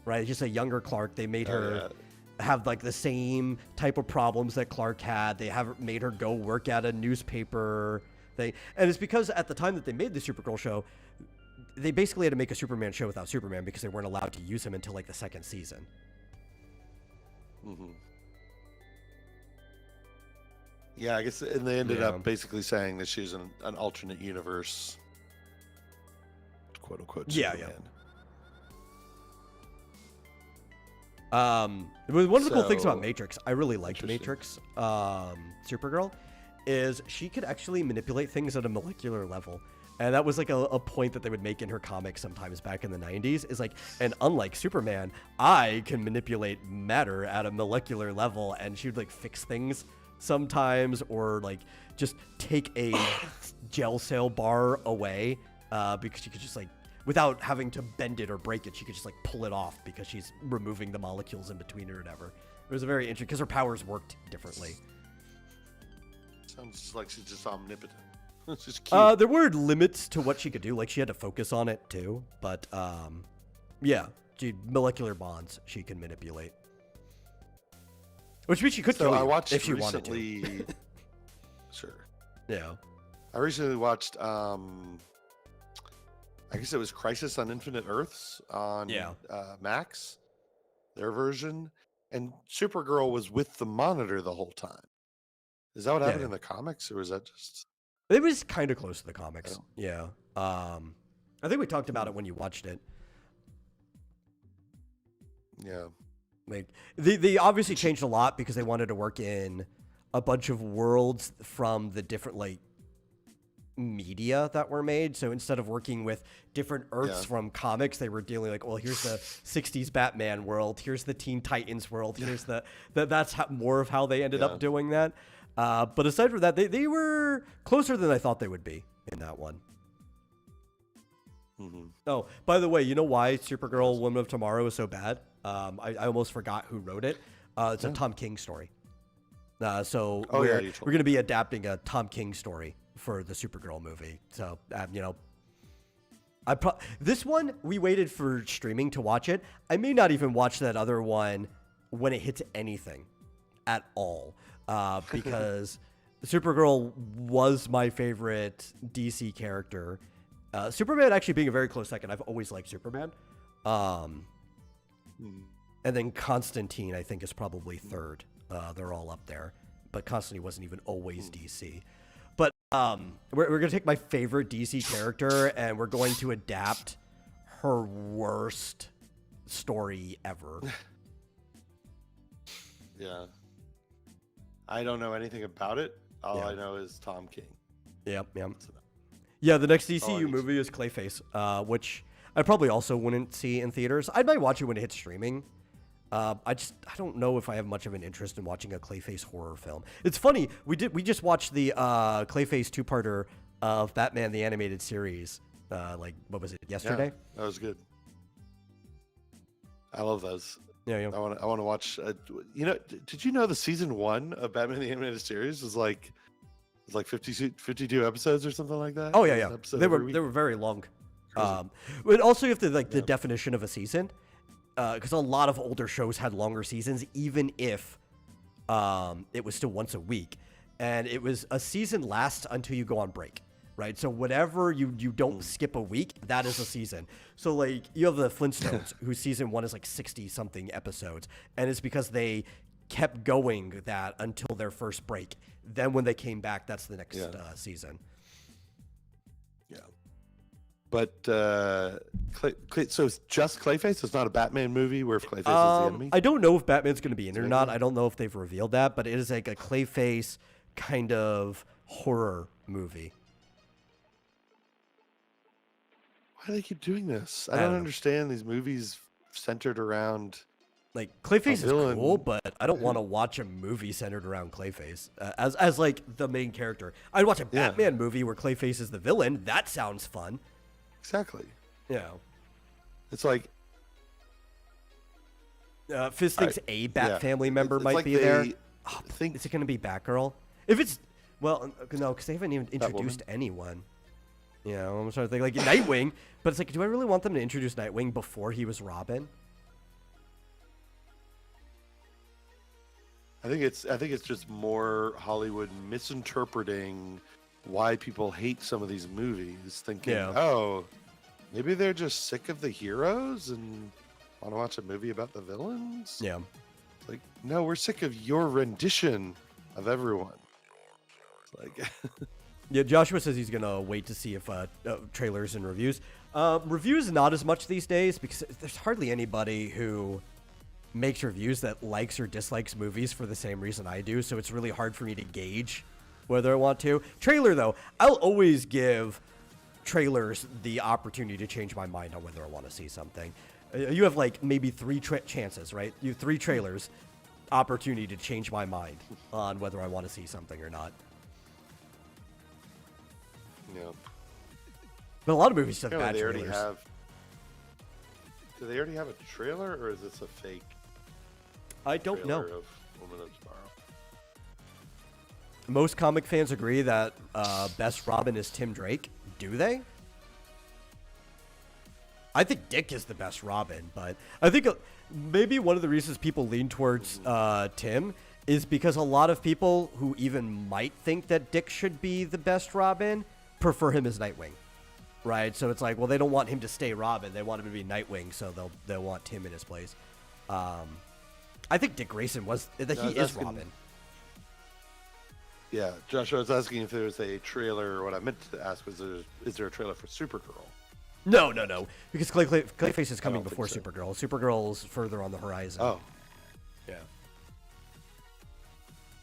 right? Just a younger Clark. They made her have like the same type of problems that Clark had. They have made her go work at a newspaper thing, and it's because at the time that they made the Supergirl show, they basically had to make a Superman show without Superman because they weren't allowed to use him until like the second season. Mm-hmm. Yeah, I guess, and they ended up basically saying that she's an alternate universe, quote unquote. Superman. One of the cool things about Matrix, I really liked Matrix, Supergirl, is she could actually manipulate things at a molecular level. And that was like a point that they would make in her comics sometimes back in the 90s, is like, and unlike Superman, I can manipulate matter at a molecular level, and she would like fix things sometimes, or like just take a gel sail bar away because she could just like, without having to bend it or break it, she could just like pull it off because she's removing the molecules in between or whatever. It was a very interesting, because her powers worked differently. Sounds like she's just omnipotent. It's just cute. There were limits to what she could do. Like, she had to focus on it too. But yeah, molecular bonds she can manipulate. Which means she could kill you if she wanted to. Sure. Yeah. I recently watched, I guess it was Crisis on Infinite Earths on Max, their version. And Supergirl was with the Monitor the whole time. Is that what happened in the comics, or was that just... It was kind of close to the comics. Yeah. I think we talked about it when you watched it. Yeah. Like, they obviously changed a lot because they wanted to work in a bunch of worlds from the different, like, media that were made. So instead of working with different Earths from comics, they were dealing like, well, here's the 60s Batman world, here's the Teen Titans world, here's that's more of how they ended up doing that. But aside from that, they were closer than I thought they would be in that one. Mm-hmm. Oh, by the way, you know why Supergirl Woman of Tomorrow is so bad? I almost forgot who wrote it. It's a Tom King story. So we're going to be adapting a Tom King story for the Supergirl movie. So, you know, this one, we waited for streaming to watch it. I may not even watch that other one when it hits anything at all. Because Supergirl was my favorite DC character. Superman actually being a very close second. I've always liked Superman. And then Constantine, I think, is probably third. They're all up there. But Constantine wasn't even always DC. But we're going to take my favorite DC character, and we're going to adapt her worst story ever. Yeah. I don't know anything about it. All I know is Tom King. Yep. Yeah, the next DCU movie is Clayface, which I probably also wouldn't see in theaters. I might watch it when it hits streaming. I don't know if I have much of an interest in watching a Clayface horror film. It's funny, we just watched the Clayface two-parter of Batman the Animated Series. Like, what was it, yesterday? Yeah, that was good. I love those. Yeah. I want to watch. You know, did you know the season 1 of Batman the Animated Series was like 52 episodes or something like that? Oh yeah. They were very long. But also you have to the definition of a season, because a lot of older shows had longer seasons, even if it was still once a week, and it was a season lasts until you go on break. Right, so whatever you don't skip a week, that is a season. So like you have the Flintstones, whose season 1 is like 60-something episodes, and it's because they kept going that until their first break. Then when they came back, that's the next season. Yeah, but so it's just Clayface. It's not a Batman movie where Clayface is the enemy. I don't know if Batman's going to be in it or not. I don't know if they've revealed that, but it is like a Clayface kind of horror movie. Why do they keep doing this? I don't understand these movies centered around... Like, Clayface is cool, but I don't want to watch a movie centered around Clayface as like, the main character. I'd watch a Batman movie where Clayface is the villain. That sounds fun. Exactly. Yeah. It's like... Fizz thinks a Bat family member might be there. Is it going to be Batgirl? If it's... Well, no, because they haven't even introduced anyone. You know, I'm trying to think, like, Nightwing, but it's like, do I really want them to introduce Nightwing before he was Robin? I think it's just more Hollywood misinterpreting why people hate some of these movies, thinking, oh, maybe they're just sick of the heroes and want to watch a movie about the villains. Yeah. It's like, no, we're sick of your rendition of everyone. It's like... Yeah, Joshua says he's going to wait to see if trailers and reviews. Reviews not as much these days because there's hardly anybody who makes reviews that likes or dislikes movies for the same reason I do, so it's really hard for me to gauge whether I want to. Trailer, though, I'll always give trailers the opportunity to change my mind on whether I want to see something. You have like maybe 3 chances, right? You have 3 trailers. opportunity to change my mind on whether I want to see something or not. Yeah. But a lot of movies have Apparently bad they trailers. already have. Do they already have a trailer, or is this a fake I don't know. trailer of Woman of Tomorrow? Most comic fans agree that best Robin is Tim Drake. Do they? I think Dick is the best Robin, but I think maybe one of the reasons people lean towards Tim is because a lot of people who even might think that Dick should be the best Robin prefer him as Nightwing, right? So it's like, well, they don't want him to stay Robin; they want him to be Nightwing, so they'll want Tim in his place. I think Dick Grayson he is Robin. Yeah, Josh, I was asking if there was a trailer. What I meant to ask was, is there a trailer for Supergirl? No, because Clayface is coming don't before think so. Supergirl. Supergirl's further on the horizon. Oh, yeah.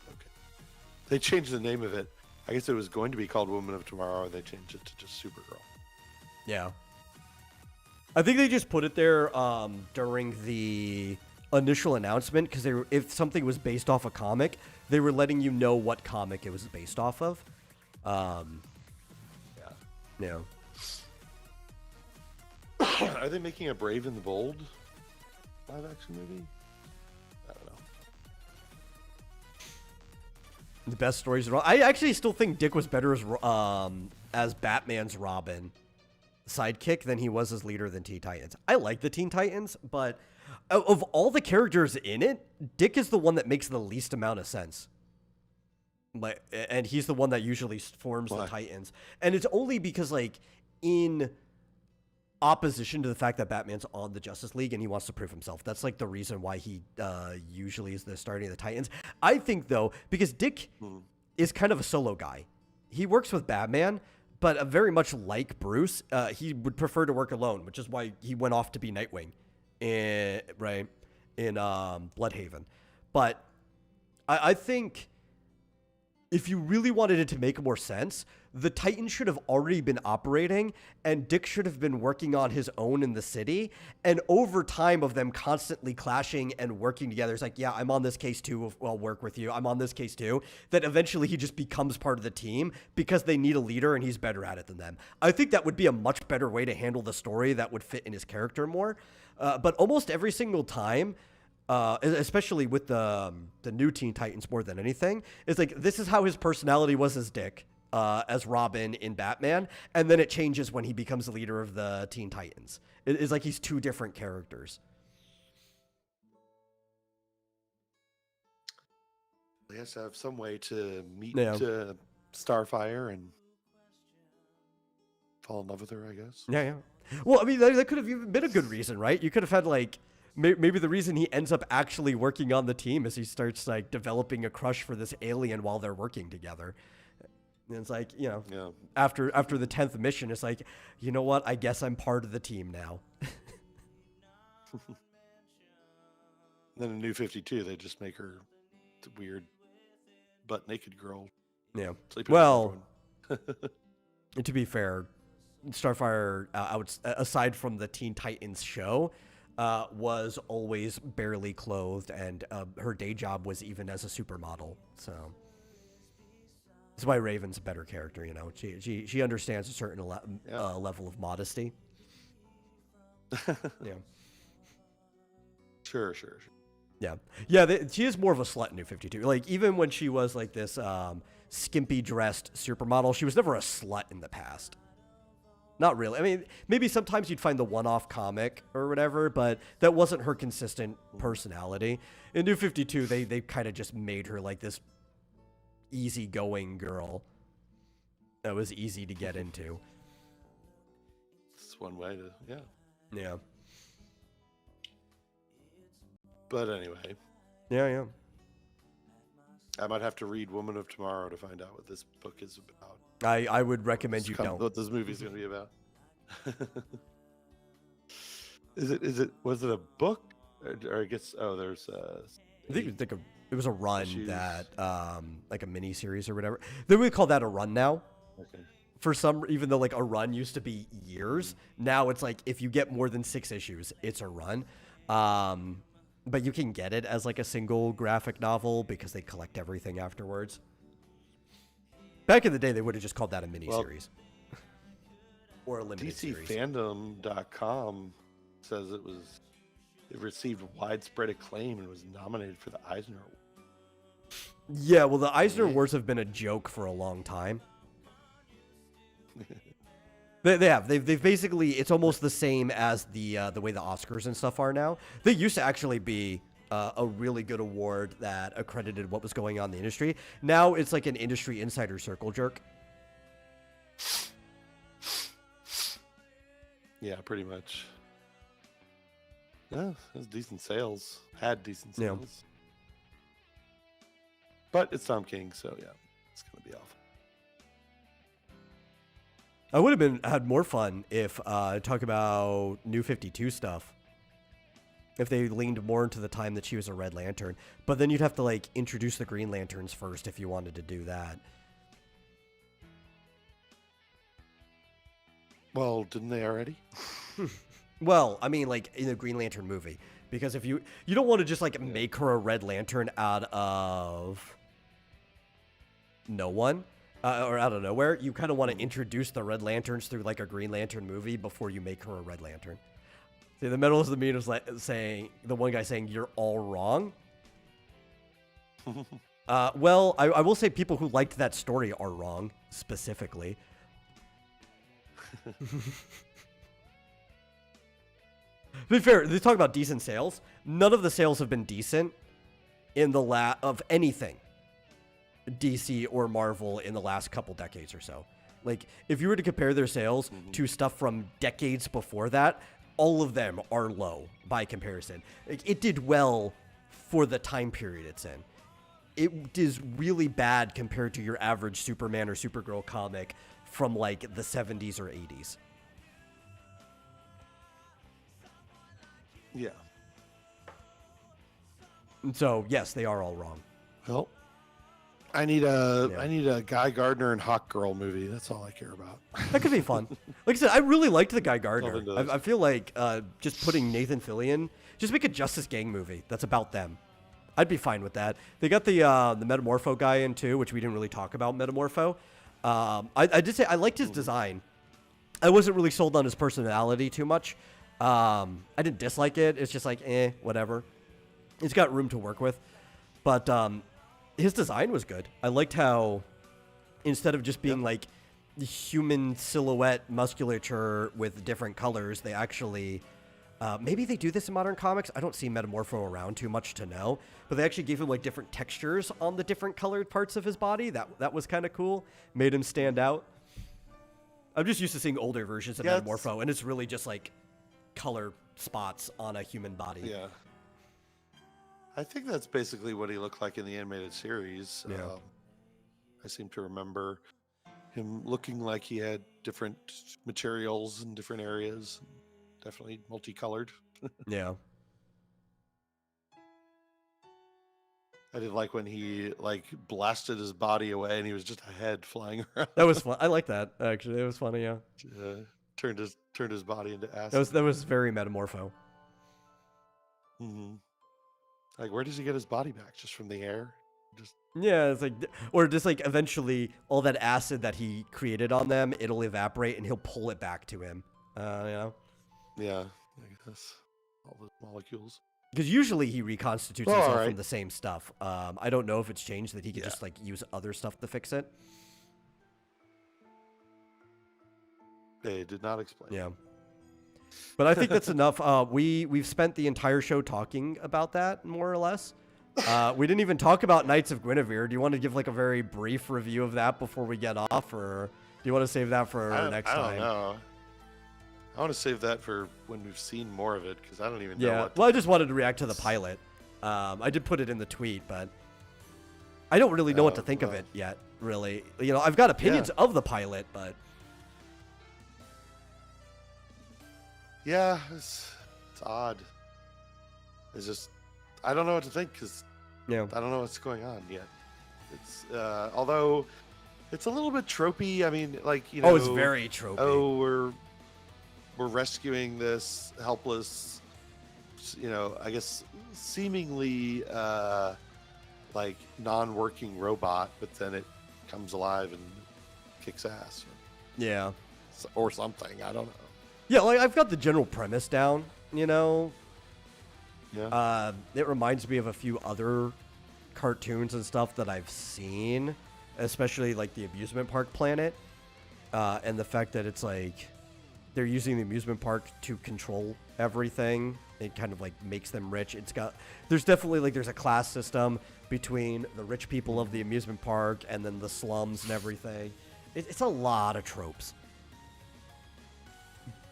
okay. They changed the name of it. I guess it was going to be called Woman of Tomorrow, and they changed it to just Supergirl. Yeah. I think they just put it there during the initial announcement because if something was based off a comic, they were letting you know what comic it was based off of. Yeah. Are they making a Brave and the Bold live action movie? I don't know. The best stories. I actually still think Dick was better as Batman's Robin sidekick than he was as leader than Teen Titans. I like the Teen Titans, but of all the characters in it, Dick is the one that makes the least amount of sense. And he's the one that usually forms the Titans. And it's only because, like, in opposition to the fact that Batman's on the Justice League and he wants to prove himself. That's like the reason why he usually is the starting of the Titans. I think though, because Dick is kind of a solo guy. He works with Batman, but very much like Bruce, he would prefer to work alone, which is why he went off to be Nightwing in Bloodhaven. But I think if you really wanted it to make more sense, the Titans should have already been operating and Dick should have been working on his own in the city. And over time of them constantly clashing and working together, it's like, yeah, I'm on this case too. I'll work with you. I'm on this case too. That eventually he just becomes part of the team because they need a leader and he's better at it than them. I think that would be a much better way to handle the story that would fit in his character more. But almost every single time, especially with the new Teen Titans more than anything, it's like this is how his personality was as Dick, as Robin in Batman, and then it changes when he becomes the leader of the Teen Titans. It's like he's two different characters. He has to have some way to meet Starfire and fall in love with her, I guess. Yeah. Well, I mean, that could have even been a good reason, right? You could have had, like, maybe the reason he ends up actually working on the team is he starts, like, developing a crush for this alien while they're working together. And it's like, after the 10th mission, it's like, you know what? I guess I'm part of the team now. Then in New 52, they just make her the weird butt-naked girl. Yeah. Sleeping Well, to be fair, Starfire, aside from the Teen Titans show, was always barely clothed, and her day job was even as a supermodel. So that's why Raven's a better character. You know, she understands a certain level of modesty. Yeah. Sure. Yeah. She is more of a slut in New 52. Like, even when she was like this skimpy dressed supermodel, she was never a slut in the past. Not really. I mean, maybe sometimes you'd find the one-off comic or whatever, but that wasn't her consistent personality. In New 52, they kind of just made her like this easygoing girl that was easy to get into. It's one way to, Yeah. But anyway. Yeah. I might have to read Woman of Tomorrow to find out what this book is about. I would recommend you don't. What this movie's going to be about. Was it a book? Or I guess, there's I think it was a run that, like a mini series or whatever. They would call that a run now. Okay. For some, even though like a run used to be years, now it's like if you get more than 6 issues, it's a run. but you can get it as like a single graphic novel because they collect everything afterwards. Back in the day, they would have just called that a miniseries. Or a limited series. DCFandom.com says it received widespread acclaim and was nominated for the Eisner Award. Yeah, well, the Eisner Awards have been a joke for a long time. They have. They've basically, it's almost the same as the way the Oscars and stuff are now. They used to actually be a really good award that accredited what was going on in the industry. Now it's like an industry insider circle jerk. Yeah, pretty much. Yeah, it has decent sales. Had decent sales. Yeah. But it's Tom King, so yeah, it's going to be awful. I would have had more fun if talk about New 52 stuff. If they leaned more into the time that she was a Red Lantern. But then you'd have to like introduce the Green Lanterns first if you wanted to do that. Well, didn't they already? Well, I mean, like in the Green Lantern movie, because if you don't want to just like make her a Red Lantern out of no one or out of nowhere. You kind of want to introduce the Red Lanterns through like a Green Lantern movie before you make her a Red Lantern. See, the middle of the meeting was like saying the one guy saying you're all wrong. Well, I will say people who liked that story are wrong specifically. To be fair, they talk about decent sales. None of the sales have been decent in the of anything, DC or Marvel, in the last couple decades or so. Like, if you were to compare their sales to stuff from decades before that, all of them are low by comparison. Like, it did well for the time period it's in. It is really bad compared to your average Superman or Supergirl comic from like the 70s or 80s. Yeah. And so, yes, they are all wrong. Well, I need a Guy Gardner and Hawk Girl movie. That's all I care about. That could be fun. Like I said, I really liked the Guy Gardner. I feel like just putting Nathan Fillion, just make a Justice Gang movie that's about them. I'd be fine with that. They got the Metamorpho guy in too, which we didn't really talk about. Metamorpho. I did say I liked his design. I wasn't really sold on his personality too much. I didn't dislike it. It's just like, whatever. He's got room to work with. But his design was good. I liked how instead of just being like human silhouette musculature with different colors, they actually... maybe they do this in modern comics. I don't see Metamorpho around too much to know. But they actually gave him like different textures on the different colored parts of his body. That was kind of cool. Made him stand out. I'm just used to seeing older versions of Metamorpho, and it's really just like color spots on a human body. Yeah. I think that's basically what he looked like in the animated series. Yeah. I seem to remember him looking like he had different materials in different areas. Definitely multicolored. Yeah. I did like when he like blasted his body away and he was just a head flying around. That was fun. I like that actually. It was funny. Yeah. Turned his body into acid. That was very Metamorpho. Mm-hmm. Like, where does he get his body back? Just from the air? Yeah, it's like, or just like eventually all that acid that he created on them, it'll evaporate and he'll pull it back to him. You know. Yeah, I guess all the molecules. Because usually he reconstitutes himself from the same stuff. I don't know if it's changed that he could just like use other stuff to fix it. They did not explain. Yeah. But I think that's enough. We've spent the entire show talking about that, more or less. We didn't even talk about Knights of Guinevere. Do you want to give like a very brief review of that before we get off, or do you want to save that for next time? I don't know. I want to save that for when we've seen more of it, because I don't even know. Yeah. Well, I just wanted to react to the pilot. I did put it in the tweet, but I don't really know what to think of it yet. Really, you know, I've got opinions of the pilot, but. Yeah, it's odd. It's just, I don't know what to think because I don't know what's going on yet. It's although it's a little bit tropey. I mean, like, you know, it's very tropey. Oh, we're rescuing this helpless I guess seemingly like non-working robot, but then it comes alive and kicks ass. Yeah. Or something. I don't know. Yeah, like I've got the general premise down, Yeah. It reminds me of a few other cartoons and stuff that I've seen, especially like the amusement park planet, and the fact that it's like they're using the amusement park to control everything. It kind of like makes them rich. There's definitely like there's a class system between the rich people of the amusement park and then the slums and everything. It's a lot of tropes.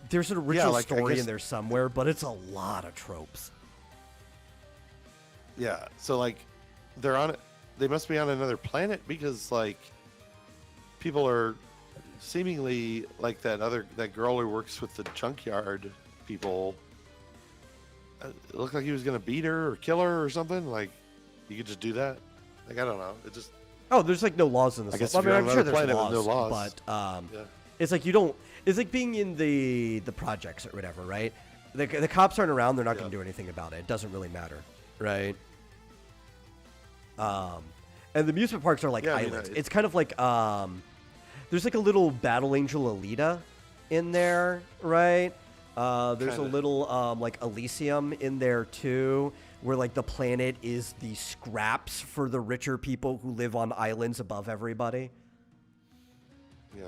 There's an original story in there somewhere, but it's a lot of tropes. Yeah. So like they must be on another planet because like people are seemingly like that girl who works with the junkyard people. It looked like he was gonna beat her or kill her or something. Like you could just do that. Like I don't know. It just there's like no laws in this. I guess I'm sure there's laws, no laws, but it's like you don't. It's like being in the projects or whatever, right? The cops aren't around; they're not going to do anything about it. It doesn't really matter, right? And the amusement parks are like islands. It's kind of like there's like a little Battle Angel Alita in there, right? There's a little like Elysium in there too, where like the planet is the scraps for the richer people who live on islands above everybody. Yeah.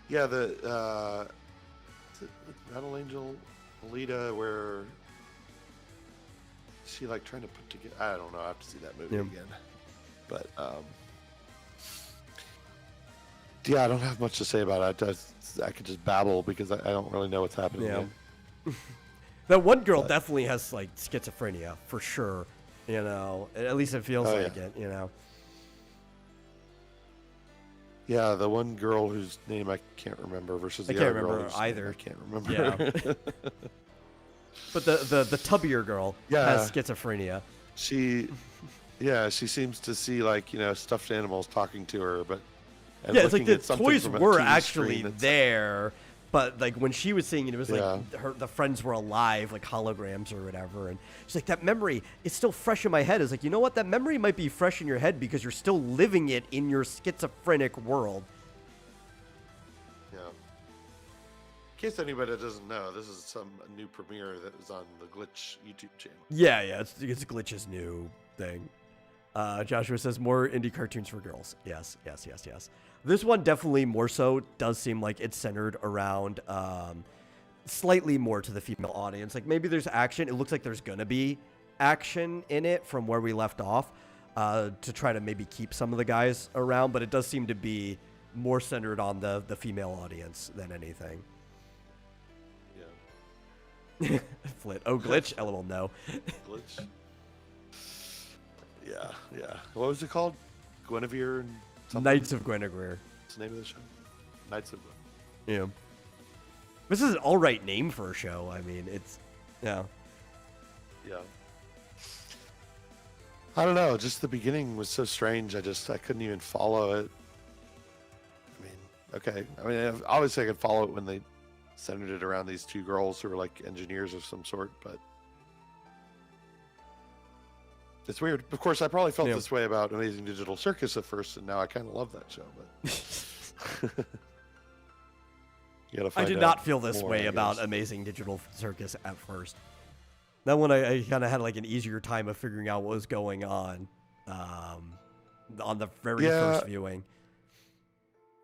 Yeah, the Battle Angel Alita, where is she like trying to put together? I don't know. I have to see that movie again. But yeah, I don't have much to say about it. I could just babble because I don't really know what's happening. Yeah. That one girl definitely has like schizophrenia for sure. At least it feels like it. Yeah, the one girl whose name I can't remember versus the other girl either. I can't remember. Yeah. But the tubbier girl has schizophrenia. She seems to see like stuffed animals talking to her, but it's like the toys were actually there, but like when she was seeing it, it was like the friends were alive, like holograms or whatever. And she's like, that memory is still fresh in my head. It's like, you know what? That memory might be fresh in your head because you're still living it in your schizophrenic world. Yeah. In case anybody doesn't know, this is some new premiere that was on the Glitch YouTube channel. Yeah, it's Glitch's new thing. Joshua says more indie cartoons for girls. Yes. This one definitely more so does seem like it's centered around slightly more to the female audience. Like maybe there's action. It looks like there's going to be action in it from where we left off to try to maybe keep some of the guys around. But it does seem to be more centered on the female audience than anything. Yeah. Flit. Oh, Glitch? LOL, no. Glitch. Yeah. What was it called? Guinevere and something? Knights of Guinevere. What's the name of the show? Knights of Guinevere. Yeah. This is an all right name for a show. I mean, it's Yeah. I don't know. Just the beginning was so strange. I couldn't even follow it. I mean, okay. I mean, obviously I could follow it when they centered it around these two girls who were like engineers of some sort, but it's weird. Of course, I probably felt this way about Amazing Digital Circus at first, and now I kind of love that show. But you gotta find I did not feel this way about Amazing Digital Circus at first. That one, I kind of had like an easier time of figuring out what was going on the very first viewing.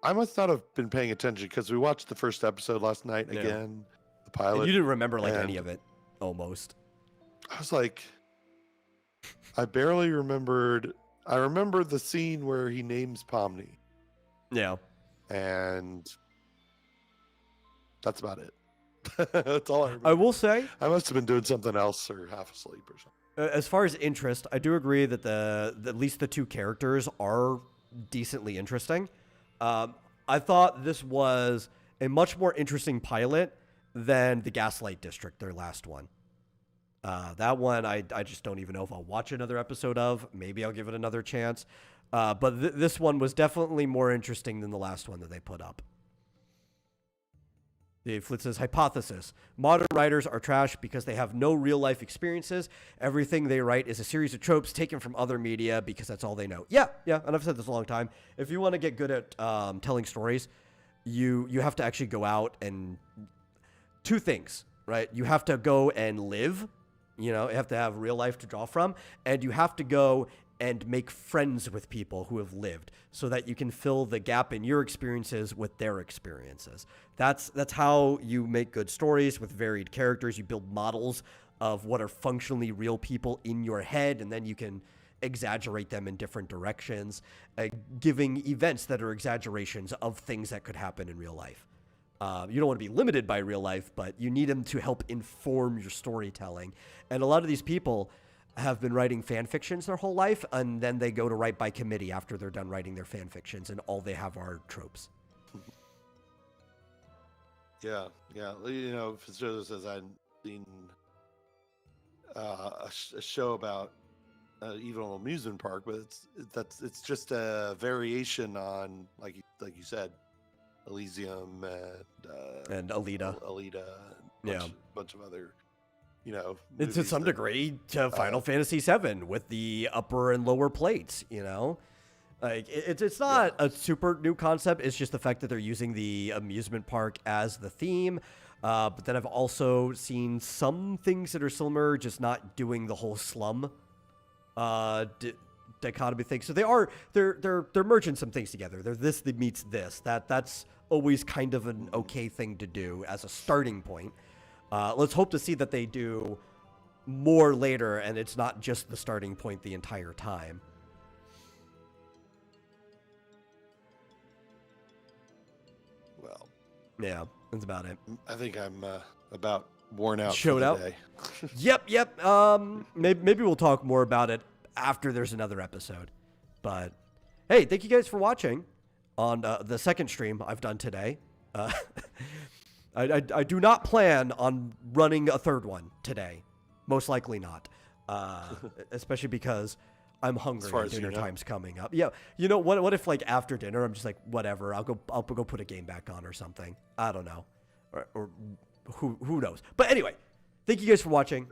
I must not have been paying attention because we watched the first episode last night again, the pilot. And you didn't remember like any of it, almost. I was like, I barely remembered. I remembered the scene where he names Pomni. Yeah. And that's about it. That's all I remember. I will say, I must have been doing something else or half asleep or something. As far as interest, I do agree that at least the two characters are decently interesting. I thought this was a much more interesting pilot than the Gaslight District, their last one. That one, I just don't even know if I'll watch another episode of. Maybe I'll give it another chance. But this one was definitely more interesting than the last one that they put up. Dave Flitz says, hypothesis. Modern writers are trash because they have no real-life experiences. Everything they write is a series of tropes taken from other media because that's all they know. Yeah, and I've said this a long time. If you want to get good at telling stories, you have to actually go out and... Two things, right? You have to go and live. You have to have real life to draw from. And you have to go and make friends with people who have lived so that you can fill the gap in your experiences with their experiences. That's how you make good stories with varied characters. You build models of what are functionally real people in your head, and then you can exaggerate them in different directions, giving events that are exaggerations of things that could happen in real life. You don't want to be limited by real life, but you need them to help inform your storytelling. And a lot of these people have been writing fan fictions their whole life, and then they go to write by committee after they're done writing their fan fictions, and all they have are tropes. Yeah. Just as I've seen a show about evil amusement park, but it's just a variation on like you said, Elysium and Alita, and bunch of other. It's to some degree to Final Fantasy VII with the upper and lower plates, Like, it's not a super new concept. It's just the fact that they're using the amusement park as the theme. But then I've also seen some things that are similar, just not doing the whole slum dichotomy thing. So they're merging some things together. They're this that meets this. That's always kind of an okay thing to do as a starting point. Let's hope to see that they do more later, and it's not just the starting point the entire time. Well, yeah, that's about it. I think I'm about worn out. Showed out. Yep. Maybe we'll talk more about it after there's another episode. But hey, thank you guys for watching on the second stream I've done today. I do not plan on running a third one today. Most likely not. Especially because I'm hungry and dinner time's coming up. Yeah. What if like after dinner I'm just like, whatever, I'll go put a game back on or something. I don't know. Or who knows. But anyway, thank you guys for watching.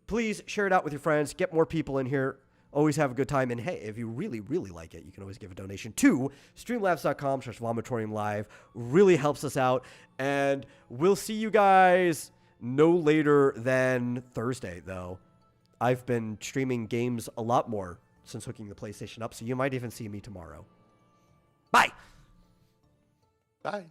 Please share it out with your friends. Get more people in here. Always have a good time. And hey, if you really, really like it, you can always give a donation to streamlabs.com/vomitoriumlive. Really helps us out. And we'll see you guys no later than Thursday, though. I've been streaming games a lot more since hooking the PlayStation up, so you might even see me tomorrow. Bye. Bye.